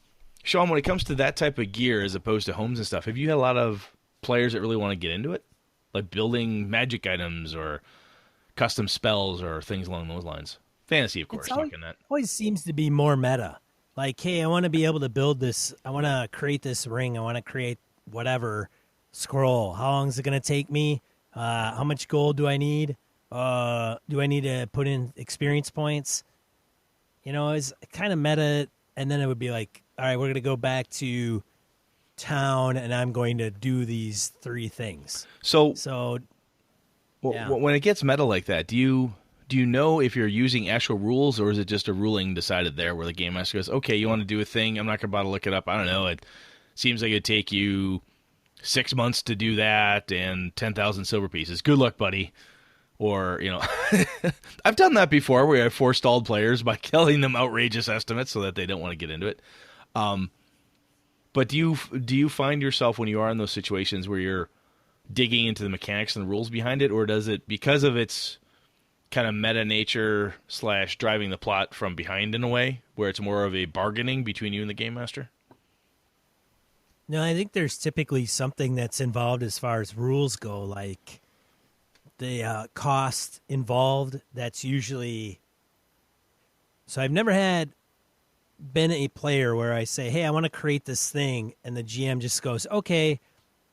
when it comes to that type of gear as opposed to homes and stuff, have you had a lot of players that really want to get into it? Like building magic items or custom spells or things along those lines. Fantasy, of course. It always seems to be more meta. Like, hey, I want to be able to build this. I want to create this ring. I want to create whatever scroll. How long is it going to take me? How much gold do I need? Do I need to put in experience points? It's kind of meta. And then it would be like, all right, we're going to go back to town, and I'm going to do these 3 things. So yeah. When it gets meta like that, do you know if you're using actual rules, or is it just a ruling decided there where the game master goes, okay, you want to do a thing, I'm not going to bother to look it up, I don't know, it seems like it'd take you 6 months to do that and 10,000 silver pieces, good luck, buddy. Or, I've done that before where I forestalled players by telling them outrageous estimates so that they don't want to get into it. But do you find yourself when you are in those situations where you're digging into the mechanics and the rules behind it, or does it, because of its kind of meta nature / driving the plot from behind in a way, where it's more of a bargaining between you and the game master? No, I think there's typically something that's involved as far as rules go, like the cost involved. That's usually... So I've never been a player where I say, hey, I want to create this thing, and the GM just goes, okay,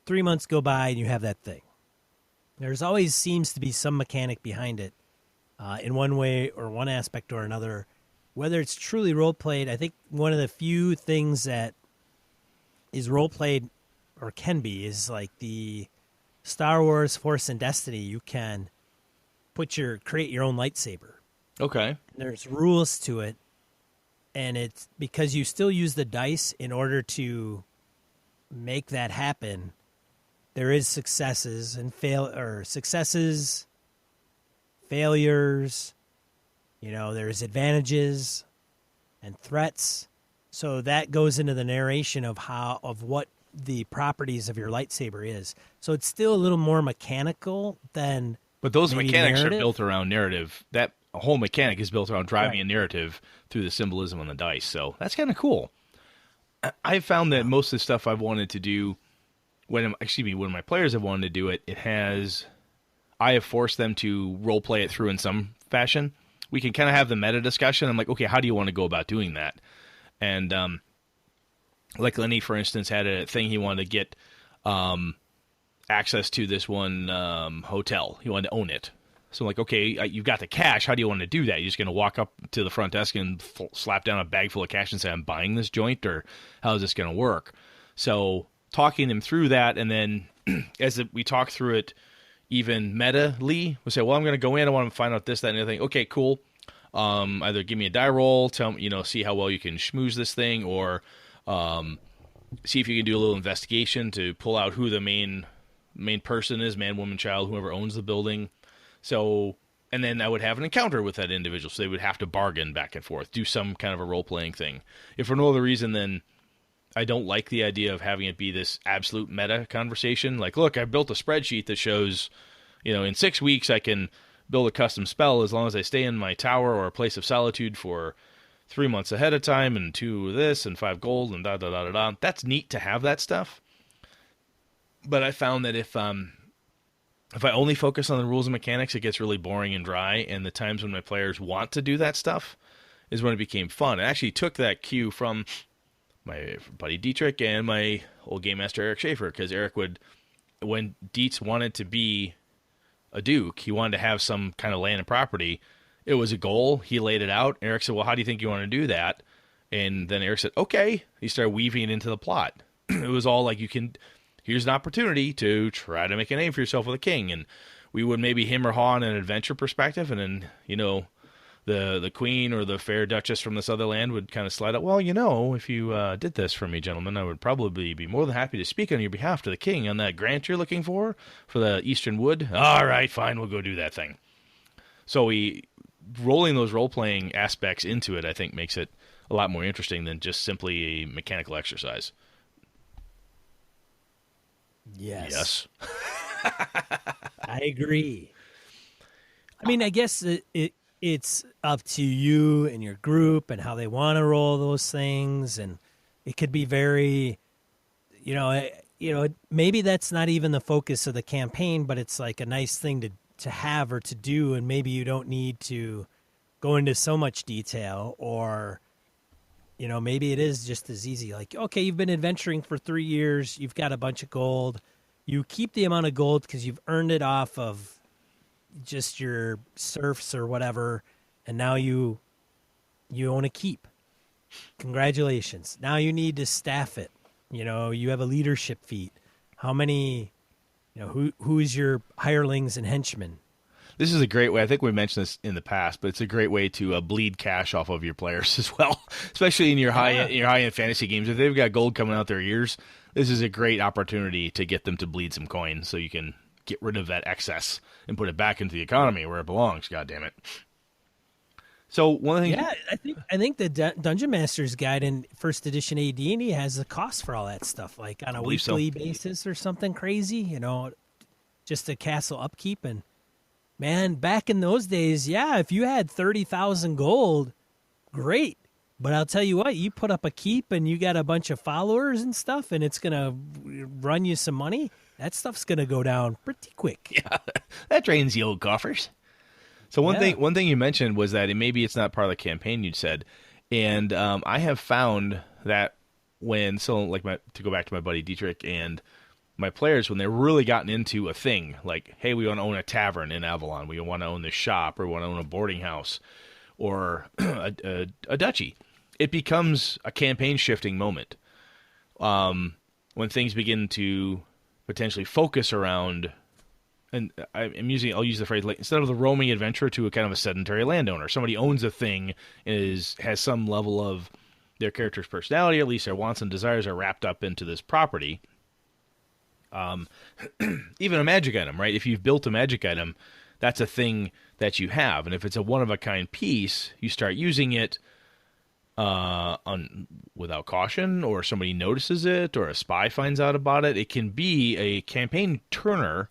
3 months go by and you have that thing. There's always seems to be some mechanic behind it, in one way or one aspect or another. Whether it's truly role-played, I think one of the few things that is role-played or can be is like the Star Wars Force and Destiny. You can create your own lightsaber. Okay. There's rules to it. And it's because you still use the dice in order to make that happen. There is successes and failures. There's advantages and threats. So that goes into the narration of what the properties of your lightsaber is. So it's still a little more mechanical than. But those mechanics narrative. Are built around narrative. That whole mechanic is built around driving right. a narrative through the symbolism on the dice. So that's kind of cool. I've found that most of the stuff I've wanted to do, when my players have wanted to do it, it has I have forced them to role play it through in some fashion. We can kind of have the meta discussion. I'm like, okay, how do you want to go about doing that? And like Lenny, for instance, had a thing he wanted to get access to this one hotel. He wanted to own it. So I'm like, okay, you've got the cash. How do you want to do that? You're just going to walk up to the front desk and slap down a bag full of cash and say, I'm buying this joint, or how is this going to work? So talking them through that, and then as we talk through it even meta-ly, we say, well, I'm going to go in. I want to find out this, that, and everything. Okay, cool. Either give me a die roll, tell me, see how well you can schmooze this thing, or see if you can do a little investigation to pull out who the main person is, man, woman, child, whoever owns the building. So, and then I would have an encounter with that individual, so they would have to bargain back and forth, do some kind of a role-playing thing. If for no other reason, then I don't like the idea of having it be this absolute meta conversation. Like, look, I built a spreadsheet that shows, in 6 weeks I can build a custom spell as long as I stay in my tower or a place of solitude for 3 months ahead of time, and 2 of this, and 5 gold, and da-da-da-da-da. That's neat to have that stuff. But I found that if I only focus on the rules and mechanics, it gets really boring and dry, and the times when my players want to do that stuff is when it became fun. I actually took that cue from my buddy Dietrich and my old game master Eric Schaefer, because Eric would, when Dietz wanted to be a duke, he wanted to have some kind of land and property. It was a goal. He laid it out. Eric said, well, how do you think you want to do that? And then Eric said, okay. He started weaving it into the plot. It was all like, here's an opportunity to try to make a name for yourself with a king. And we would maybe hem or haw on an adventure perspective, and then, the queen or the fair duchess from this other land would kind of slide up. Well, if you did this for me, gentlemen, I would probably be more than happy to speak on your behalf to the king on that grant you're looking for the Eastern Wood. All right, fine, we'll go do that thing. So rolling those role-playing aspects into it, I think, makes it a lot more interesting than just simply a mechanical exercise. Yes. I agree. I mean, I guess it's up to you and your group and how they want to roll those things, and it could be very, maybe that's not even the focus of the campaign, but it's like a nice thing to have or to do, and maybe you don't need to go into so much detail, or maybe it is just as easy. Like, okay, you've been adventuring for 3 years, you've got a bunch of gold, you keep the amount of gold because you've earned it off of just your serfs or whatever, and now you own a keep. Congratulations. Now you need to staff it. You have a leadership feat. How many, who is your hirelings and henchmen? This is a great way. I think we mentioned this in the past, but it's a great way to bleed cash off of your players as well, especially in your high-end fantasy games. If they've got gold coming out their ears, this is a great opportunity to get them to bleed some coin, so you can get rid of that excess and put it back into the economy where it belongs. God damn it! So one thing, I think the Dungeon Master's Guide in First Edition AD&D has a cost for all that stuff, like on a weekly basis or something crazy. Just a castle upkeep. And man, back in those days, if you had 30,000 gold, great. But I'll tell you what, you put up a keep and you got a bunch of followers and stuff, and it's gonna run you some money. That stuff's gonna go down pretty quick. Yeah, that drains the old coffers. So one thing you mentioned was that maybe it's not part of the campaign, you said, and I have found that to go back to my buddy Dietrich and my players, when they're really gotten into a thing, like, hey, we want to own a tavern in Avalon, we want to own this shop, or we want to own a boarding house, or a duchy, it becomes a campaign shifting moment. When things begin to potentially focus around, and I'll use the phrase, like, instead of the roaming adventurer to a kind of a sedentary landowner. Somebody owns a thing, has some level of their character's personality, at least their wants and desires are wrapped up into this property. Even a magic item, right? If you've built a magic item, that's a thing that you have. And if it's a one-of-a-kind piece, you start using it without caution, or somebody notices it, or a spy finds out about it. It can be a campaign turner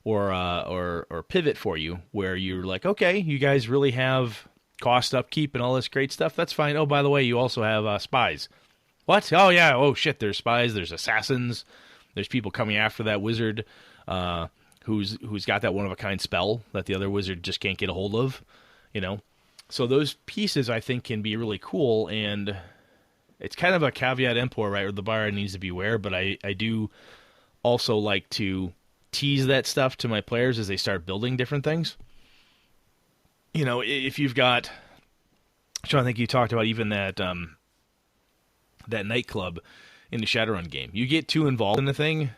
or pivot for you, where you're like, okay, you guys really have cost upkeep and all this great stuff. That's fine. Oh, by the way, you also have spies. What? Oh, yeah. Oh, shit, there's spies. There's assassins. There's people coming after that wizard who's got that one-of-a-kind spell that the other wizard just can't get a hold of, you know? So those pieces, I think, can be really cool, and it's kind of a caveat emptor, right, where the buyer needs to be aware, but I do also like to tease that stuff to my players as they start building different things. You know, if you've got... Sean, I think you talked about even that that nightclub in the Shadowrun game. You get too involved in the thing,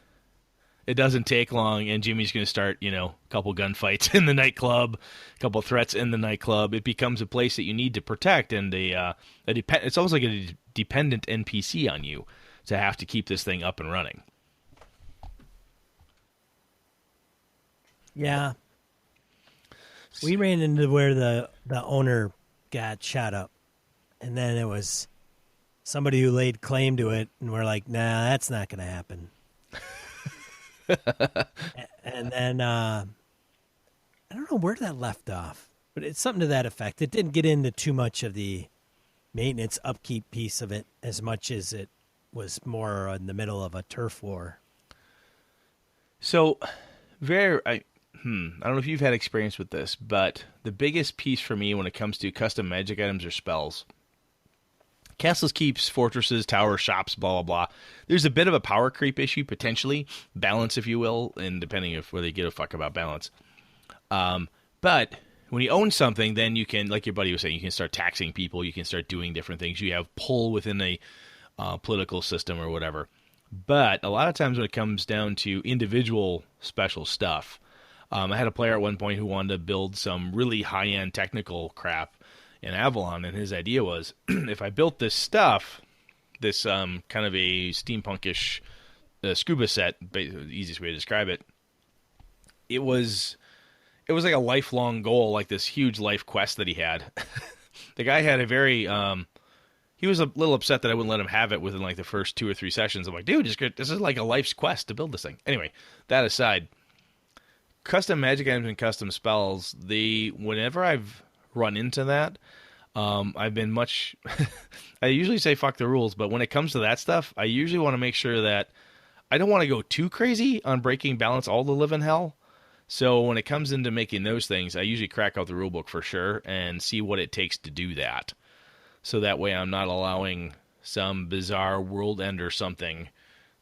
it doesn't take long, and Jimmy's going to start, you know, a couple gunfights in the nightclub, a couple threats in the nightclub. It becomes a place that you need to protect, and it's almost like a dependent NPC on you to have to keep this thing up and running. Yeah. We ran into where the owner got shot up, and then it was somebody who laid claim to it, and we're like, nah, that's not going to happen. And then I don't know where that left off, but it's something to that effect. It didn't get into too much of the maintenance upkeep piece of it as much as it was more in the middle of a turf war. So, I don't know if you've had experience with this, but the biggest piece for me when it comes to custom magic items or spells, castles, keeps, fortresses, towers, shops, blah, blah, blah. There's a bit of a power creep issue, potentially. Balance, if you will, and depending if whether you give a fuck about balance. But when you own something, then you can, like your buddy was saying, you can start taxing people. You can start doing different things. You have pull within a political system or whatever. But a lot of times when it comes down to individual special stuff, I had a player at one point who wanted to build some really high-end technical crap in Avalon, and his idea was, if I built this stuff, this kind of a steampunkish scuba set, the easiest way to describe it, it was like a lifelong goal, like this huge life quest that he had. The guy had a very, he was a little upset that I wouldn't let him have it within like the first 2 or 3 sessions. I'm like, dude, this is like a life's quest to build this thing. Anyway, that aside, custom magic items and custom spells, whenever I've run into that, I've been much I usually say fuck the rules, but when it comes to that stuff, I usually want to make sure that I don't want to go too crazy on breaking balance all the living hell. So when it comes into making those things, I usually crack out the rulebook for sure and see what it takes to do that. So that way I'm not allowing some bizarre world end or something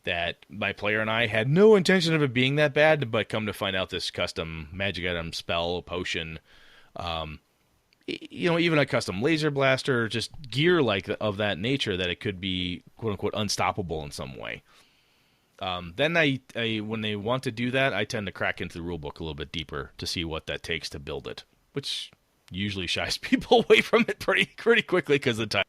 that my player and I had no intention of it being that bad, but come to find out this custom magic item, spell, potion, even a custom laser blaster, just gear of that nature, that it could be quote unquote unstoppable in some way. Then I when they want to do that, I tend to crack into the rulebook a little bit deeper to see what that takes to build it, which usually shies people away from it pretty quickly because of the time.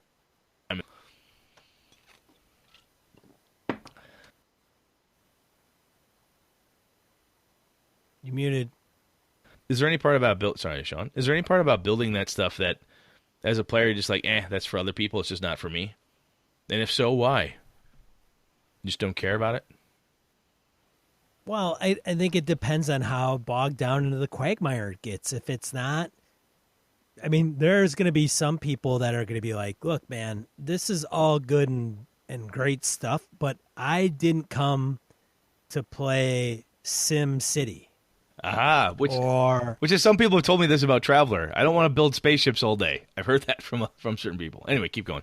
You muted. Is there any part about Sorry, Sean. Is there any part about building that stuff that, as a player, you're just like, that's for other people, it's just not for me? And if so, why? You just don't care about it? Well, I think it depends on how bogged down into the quagmire it gets. If it's not, I mean, there's going to be some people that are going to be like, look, man, this is all good and great stuff, but I didn't come to play Sim City. Aha, which is, some people have told me this about Traveler. I don't want to build spaceships all day. I've heard that from certain people. Anyway, keep going.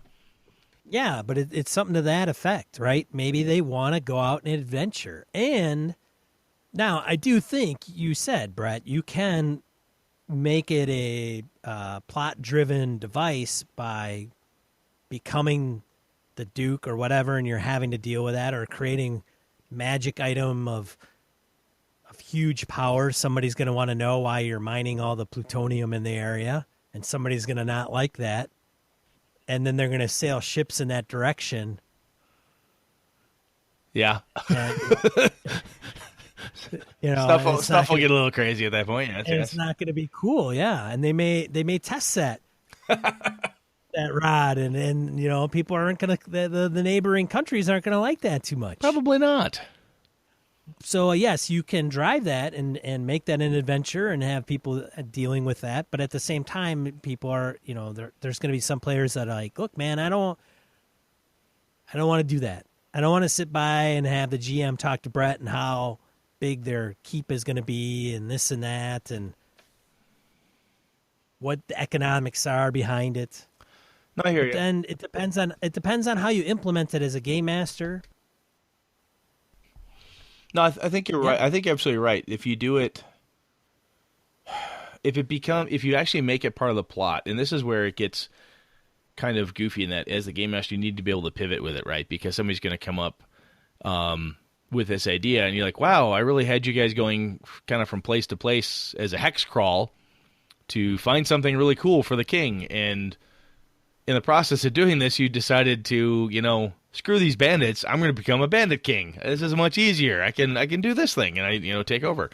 Yeah, but it's something to that effect, right? Maybe they want to go out and adventure. And now I do think you said, Brett, you can make it a plot-driven device by becoming the Duke or whatever, and you're having to deal with that, or creating magic item of huge power. Somebody's going to want to know why you're mining all the plutonium in the area, and somebody's going to not like that. And then they're going to sail ships in that direction. Yeah. And, stuff will get a little crazy at that point. Yes, and it's not going to be cool. Yeah. And they may test that rod, and people aren't going to, the neighboring countries aren't going to like that too much. Probably not. So, yes, you can drive that and make that an adventure and have people dealing with that. But at the same time, people are, there's going to be some players that are like, look, man, I don't want to do that. I don't want to sit by and have the GM talk to Brett and how big their keep is going to be and this and that and what the economics are behind it. No, I hear But you. then it depends on how you implement it as a game master. No, I think you're right. I think you're absolutely right. If you do it, if you actually make it part of the plot, and this is where it gets kind of goofy in that as the game master, you need to be able to pivot with it, right? Because somebody's going to come up with this idea, and you're like, wow, I really had you guys going kind of from place to place as a hex crawl to find something really cool for the king. And in the process of doing this, you decided to, screw these bandits. I'm going to become a bandit king. This is much easier. I can do this thing and I take over.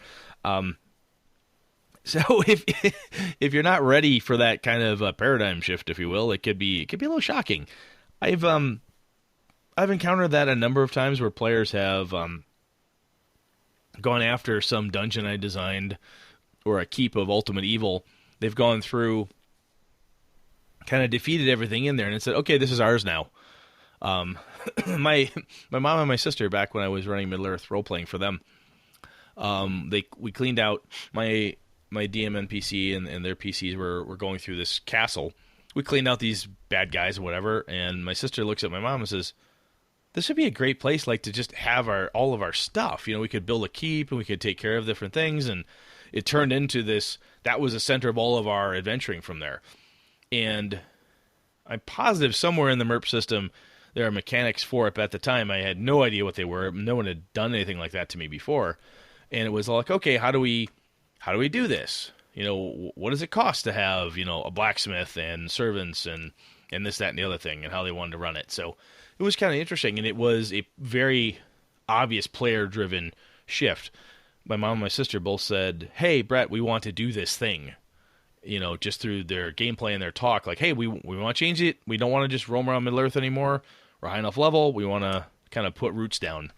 So if you're not ready for that kind of paradigm shift, if you will, it could be a little shocking. I've encountered that a number of times where players have gone after some dungeon I designed or a keep of ultimate evil. They've gone through, kind of defeated everything in there, and it said, "Okay, this is ours now." My mom and my sister, back when I was running Middle Earth role playing for them, we cleaned out my DM NPC and their PCs were going through this castle. We cleaned out these bad guys or whatever, and my sister looks at my mom and says, "This would be a great place, like, to just have all of our stuff. We could build a keep and we could take care of different things." And it turned into this. That was the center of all of our adventuring from there. And I'm positive somewhere in the MERP system there are mechanics for it, but at the time I had no idea what they were. No one had done anything like that to me before. And it was like, okay, how do we do this? What does it cost to have, a blacksmith and servants and this, that, and the other thing, and how they wanted to run it. So it was kind of interesting, and it was a very obvious player-driven shift. My mom and my sister both said, "Hey, Brett, we want to do this thing." Just through their gameplay and their talk, like, "Hey, we want to change it. We don't want to just roam around Middle Earth anymore. We're high enough level. We want to kind of put roots down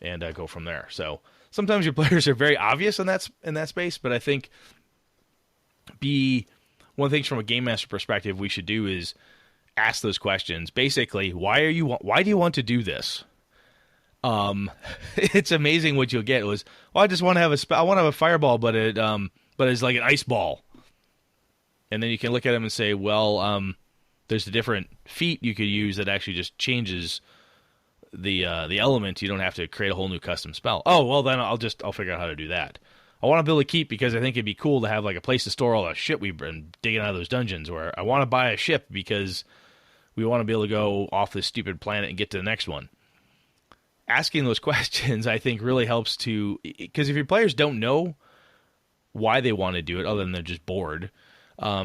and go from there." So sometimes your players are very obvious in that space, but I think one of the things from a game master perspective we should do is ask those questions. Basically, why do you want to do this? It's amazing what you'll get. It was, well, I just want to have I want to have a fireball, but it's like an ice ball. And then you can look at them and say, well, there's a different feat you could use that actually just changes the element. You don't have to create a whole new custom spell. Oh, well, then I'll figure out how to do that. I want to build a keep because I think it'd be cool to have like a place to store all the shit we've been digging out of those dungeons. Or I want to buy a ship because we want to be able to go off this stupid planet and get to the next one. Asking those questions, I think, really helps because if your players don't know why they want to do it, other than they're just bored,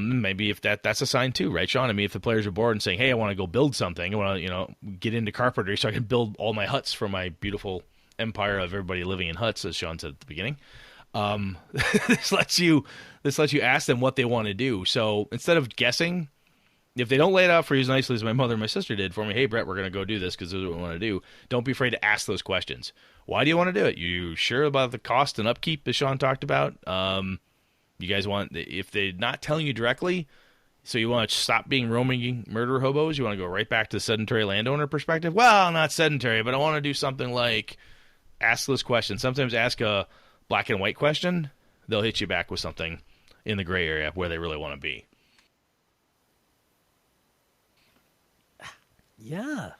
maybe if that's a sign too, right, Sean? I mean, if the players are bored and saying, "Hey, I want to go build something. I want to, get into carpentry so I can build all my huts for my beautiful empire of everybody living in huts," as Sean said at the beginning. This lets you ask them what they want to do. So instead of guessing, if they don't lay it out for you as nicely as my mother and my sister did for me, "Hey, Brett, we're going to go do this because this is what we want to do." Don't be afraid to ask those questions. Why do you want to do it? You sure about the cost and upkeep that Sean talked about? You guys want, if they're not telling you directly, so you want to stop being roaming murder hobos, you want to go right back to the sedentary landowner perspective? Well, not sedentary, but I want to do something like ask those questions. Sometimes ask a black and white question. They'll hit you back with something in the gray area where they really want to be. Yeah.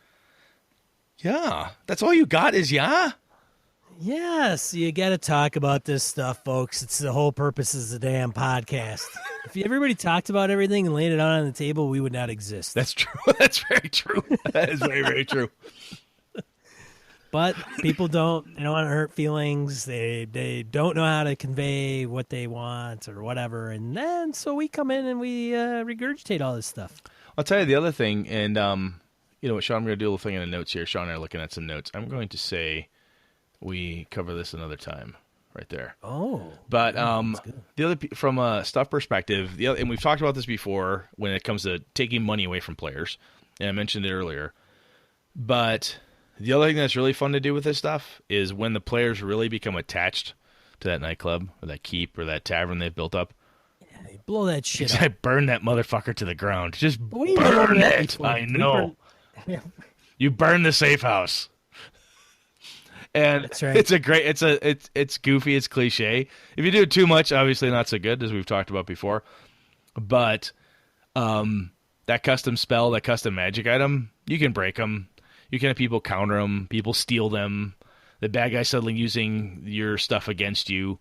Yeah. That's all you got is yeah? Yes, you got to talk about this stuff, folks. It's the whole purpose of the damn podcast. If everybody talked about everything and laid it out on the table, we would not exist. That's true. That's very true. That is very, very true. But people don't want to hurt feelings. They don't know how to convey what they want or whatever. And then so we come in and we regurgitate all this stuff. I'll tell you the other thing, and you know what, Sean, I'm going to do a little thing in the notes here. Sean and I are looking at some notes. I'm going to say we cover this another time, right there. Oh, but the other from a stuff perspective, and we've talked about this before when it comes to taking money away from players, and I mentioned it earlier. But the other thing that's really fun to do with this stuff is when the players really become attached to that nightclub or that keep or that tavern they've built up. Yeah, you blow that shit up. I burn that motherfucker to the ground. Just burn it. I know. You burn the safe house. And That's right. it's goofy, it's cliche. If you do it too much, obviously not so good, as we've talked about before. But that custom spell, that custom magic item, you can break them. You can have people counter them, people steal them. The bad guy suddenly using your stuff against you.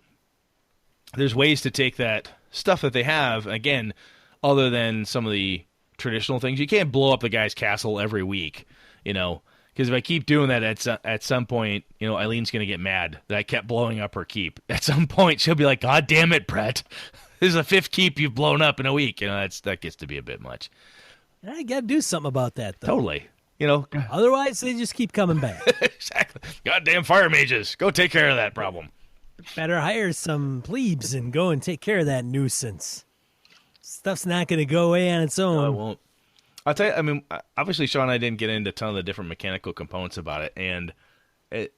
There's ways to take that stuff that they have, again, other than some of the traditional things. You can't blow up the guy's castle every week, because if I keep doing that, at some point, Eileen's going to get mad that I kept blowing up her keep. At some point, she'll be like, God damn it, Brett. This is the 5th keep you've blown up in a week. That gets to be a bit much. I got to do something about that, though. Totally. Otherwise, they just keep coming back. Exactly. Goddamn fire mages. Go take care of that problem. Better hire some plebes and go and take care of that nuisance. Stuff's not going to go away on its own. No, it won't. I'll tell you, obviously, Sean and I didn't get into a ton of the different mechanical components about it, and it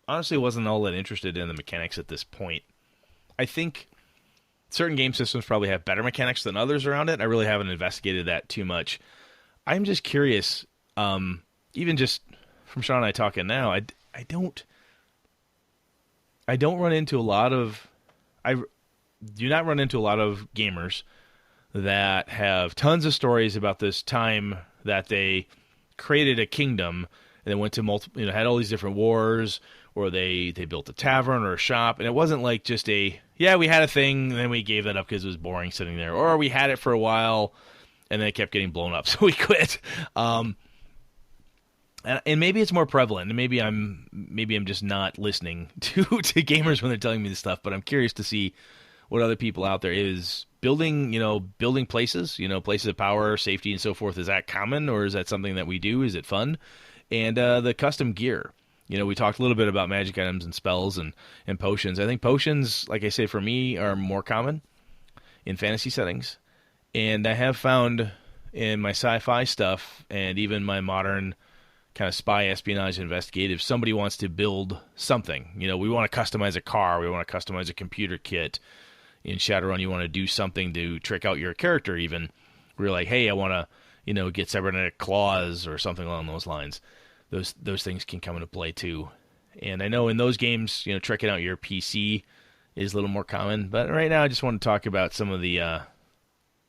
honestly wasn't all that interested in the mechanics at this point. I think certain game systems probably have better mechanics than others around it. I really haven't investigated that too much. I'm just curious, even just from Sean and I talking now, I don't run into a lot of, I do not run into a lot of gamers that have tons of stories about this time that they created a kingdom and then went to multiple, had all these different wars, or they built a tavern or a shop, and it wasn't like just we had a thing and then we gave that up because it was boring sitting there, or we had it for a while and then it kept getting blown up, so we quit. And maybe it's more prevalent, and maybe I'm just not listening to gamers when they're telling me this stuff, but I'm curious to see what other people out there is building places, places of power, safety, and so forth. Is that common, or is that something that we do? Is it fun? And the custom gear. We talked a little bit about magic items and spells and potions. I think potions, like I say, for me, are more common in fantasy settings. And I have found in my sci-fi stuff and even my modern kind of spy, espionage, investigative, somebody wants to build something. We want to customize a car. We want to customize a computer kit. In Shadowrun, you want to do something to trick out your character even. We're like, hey, I want to, get cybernetic claws or something along those lines. Those things can come into play too. And I know in those games, tricking out your PC is a little more common. But right now I just want to talk about some of the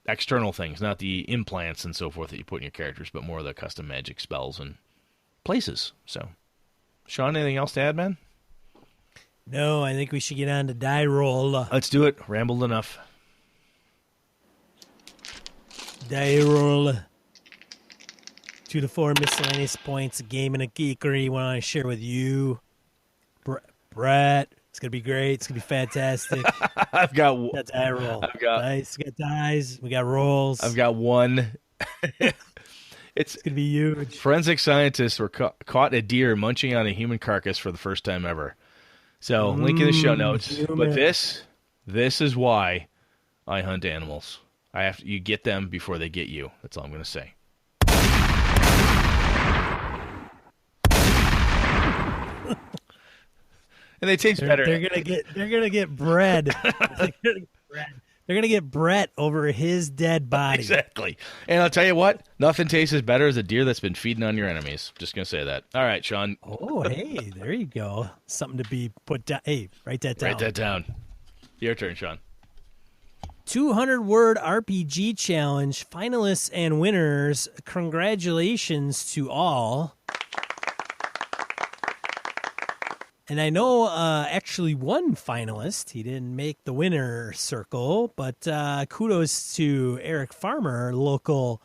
external things, not the implants and so forth that you put in your characters, but more of the custom magic spells and places. So, Sean, anything else to add, man? No, I think we should get on to die roll. Let's do it. Rambled enough. Die roll. 2 to 4 miscellaneous points, a game and a geekery you want to share with you. Brett, it's going to be great. It's going to be fantastic. I've got die roll. I've got dice. We got dice. We got rolls. I've got one. It's going to be huge. Forensic scientists were caught a deer munching on a human carcass for the first time ever. So, link in the show notes. Human. But this is why I hunt animals. You get them before they get you. That's all I'm going to say. And they taste better. They're gonna get bread. They're gonna get Brett over his dead body. Exactly. And I'll tell you what, nothing tastes as better as a deer that's been feeding on your enemies. Just gonna say that. All right, Sean. Oh, hey, there you go. Something to be put down. Hey, write that down. Write that down. Your turn, Sean. 200-word RPG challenge finalists and winners. Congratulations to all. And I know actually one finalist. He didn't make the winner circle, but kudos to Eric Farmer, local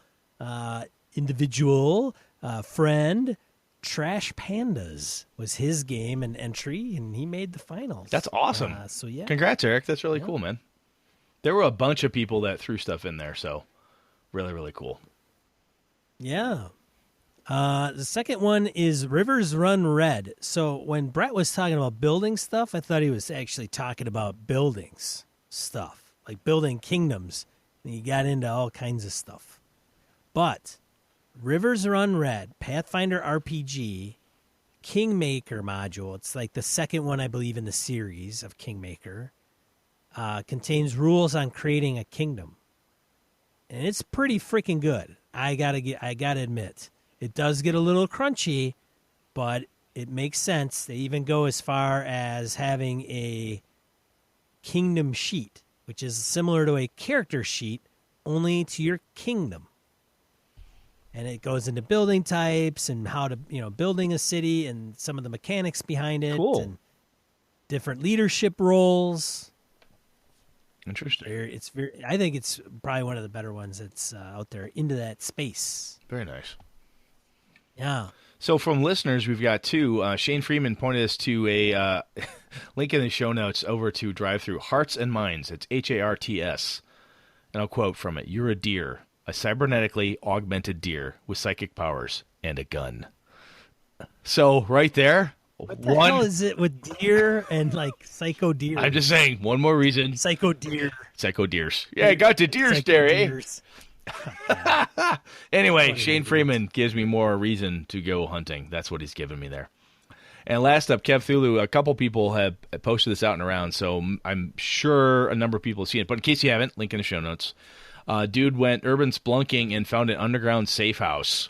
individual, friend. Trash Pandas was his game and entry, and he made the finals. That's awesome. So, yeah. Congrats, Eric. That's really cool, man. There were a bunch of people that threw stuff in there, so really, really cool. Yeah. The second one is Rivers Run Red. So when Brett was talking about building stuff, I thought he was actually talking about buildings stuff, like building kingdoms. And he got into all kinds of stuff. But Rivers Run Red, Pathfinder RPG, Kingmaker module. It's like the second one, I believe, in the series of Kingmaker. Contains rules on creating a kingdom. And it's pretty freaking good. I gotta admit. It does get a little crunchy, but it makes sense. They even go as far as having a kingdom sheet, which is similar to a character sheet, only to your kingdom. And it goes into building types and how to, building a city and some of the mechanics behind it. Cool. And different leadership roles. Interesting. I think it's probably one of the better ones that's out there into that space. Very nice. Yeah. So from listeners, we've got two. Shane Freeman pointed us to a link in the show notes over to drive-through Hearts and Minds. It's HARTS. And I'll quote from it. You're a deer, a cybernetically augmented deer with psychic powers and a gun. So right there. What the hell is it with deer and like psycho deer? I'm just saying, one more reason. Psycho deer. Psycho deers. Yeah, I got the deers there, eh? Anyway, Shane Freeman gives me more reason to go hunting. That's what he's giving me there. And last up, Kev Thulu, a couple people have posted this out and around, so I'm sure a number of people have seen it. But in case you haven't, link in the show notes. Dude went urban splunking and found an underground safe house.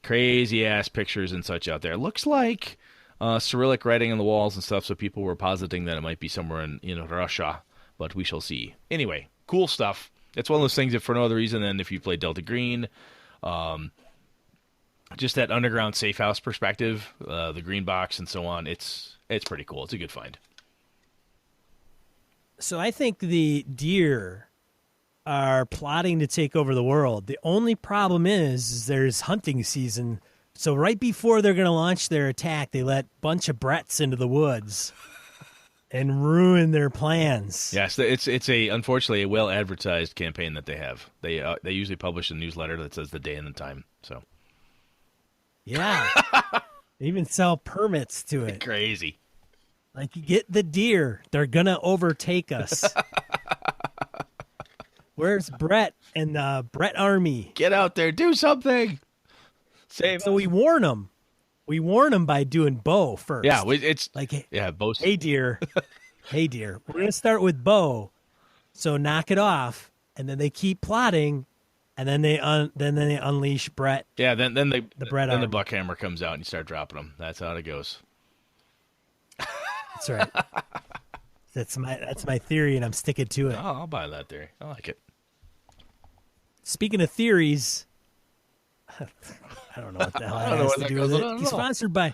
Crazy-ass pictures and such out there. Looks like Cyrillic writing on the walls and stuff, so people were positing that it might be somewhere in Russia, but we shall see. Anyway, cool stuff. It's one of those things that for no other reason than if you play Delta Green, just that underground safe house perspective, the green box and so on, it's pretty cool. It's a good find. So I think the deer are plotting to take over the world. The only problem is there's hunting season. So right before they're going to launch their attack, they let a bunch of Bretts into the woods and ruin their plans. Yes, it's unfortunately a well advertised campaign that they have. They usually publish a newsletter that says the day and the time. So yeah, they even sell permits to it. Crazy. Like, you get the deer, they're gonna overtake us. Where's Brett and the Brett Army? Get out there, do something. Save. So we warn them. We warn them by doing Bo first. Yeah, it's like, Bo. Hey deer, hey deer. We're gonna start with Bo, so knock it off, and then they keep plotting, and then they unleash Brett. Yeah, then the Brett Army. the buckhammer comes out and you start dropping them. That's how it goes. That's right. That's my theory, and I'm sticking to it. Oh, I'll buy that theory. I like it. Speaking of theories. I don't know what the hell that has to do with it. Sponsored by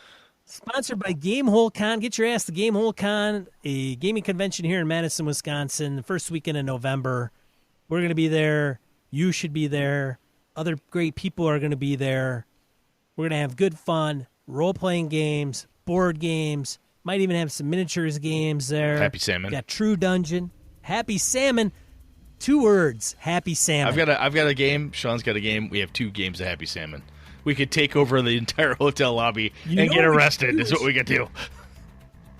Gamehole Con. Get your ass to Gamehole Con, a gaming convention here in Madison, Wisconsin, the first weekend in November. We're going to be there. You should be there. Other great people are going to be there. We're going to have good fun, role-playing games, board games, might even have some miniatures games there. Happy Salmon. Got True Dungeon. Happy Salmon. 2 words, Happy Salmon. I've got a game. Sean's got a game. We have 2 games of Happy Salmon. We could take over the entire hotel lobby and get arrested. Is what we could do.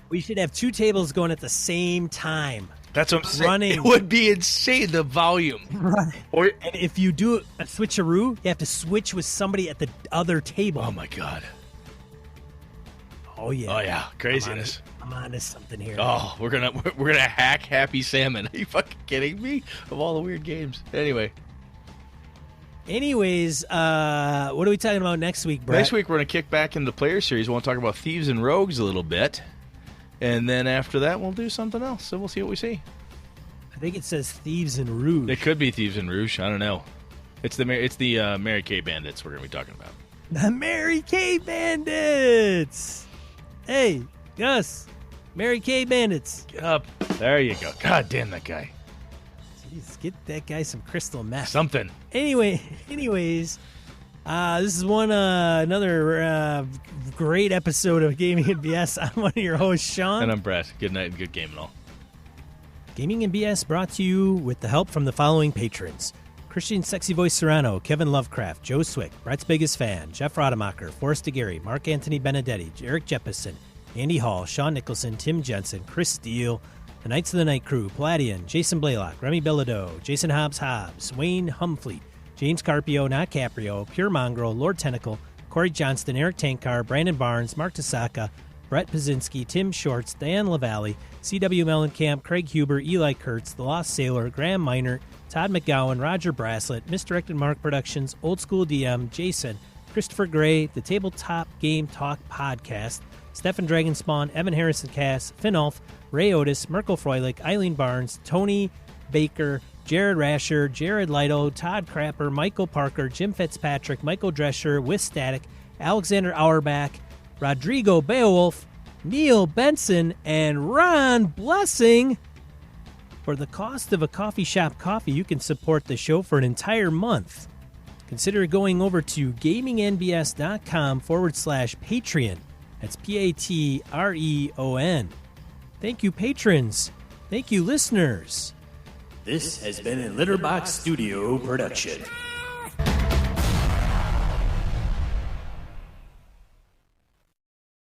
We should have 2 tables going at the same time. That's what I'm saying. Running. It would be insane, the volume. Right. Or, and if you do a switcheroo, you have to switch with somebody at the other table. oh my god. Oh yeah. Oh yeah. Craziness. I'm onto something here. Oh, we're gonna hack Happy Salmon. Are you fucking kidding me? Of all the weird games. Anyways, what are we talking about next week, Brett? Next week we're gonna kick back into the player series. We want to talk about Thieves and Rogues a little bit, and then after that we'll do something else. So we'll see what we see. I think it says Thieves and Rouge. It could be Thieves and Rouge. I don't know. It's the Mary Kay Bandits we're gonna be talking about. The Mary Kay Bandits. Hey, Gus. Mary Kay Bandits. Get up. There you go. God damn that guy. Jeez, get that guy some crystal meth. Something. Anyways, this is another great episode of Gaming and BS. I'm one of your hosts, Sean. And I'm Brett. Good night and good game and all. Gaming and BS brought to you with the help from the following patrons. Christian Sexy Voice Serrano, Kevin Lovecraft, Joe Swick, Brett's Biggest Fan, Jeff Rademacher, Forrest DeGarry, Mark Anthony Benedetti, Eric Jeppesen, Andy Hall, Sean Nicholson, Tim Jensen, Chris Steele, the Knights of the Night Crew, Palladian, Jason Blaylock, Remy Bilodeau, Jason Hobbs, Wayne Humfleet, James Carpio, not Caprio, Pure Mongrel, Lord Tentacle, Corey Johnston, Eric Tankar, Brandon Barnes, Mark Tasaka, Brett Pazinski, Tim Shorts, Diane LaValle, C.W. Mellencamp, Craig Huber, Eli Kurtz, The Lost Sailor, Graham Minert, Todd McGowan, Roger Braslett, Misdirected Mark Productions, Old School DM, Jason, Christopher Gray, the Tabletop Game Talk Podcast, Stefan Dragonspawn, Evan Harrison Cass, Finn Ulf, Ray Otis, Merkel Froelich, Eileen Barnes, Tony Baker, Jared Rasher, Jared Lido, Todd Crapper, Michael Parker, Jim Fitzpatrick, Michael Drescher, With Static, Alexander Auerbach, Rodrigo Beowulf, Neil Benson, and Ron Blessing. For the cost of a coffee shop coffee, you can support the show for an entire month. Consider going over to gamingnbs.com/Patreon. That's Patreon. Thank you, patrons. Thank you, listeners. This has been a Litterbox Studio production.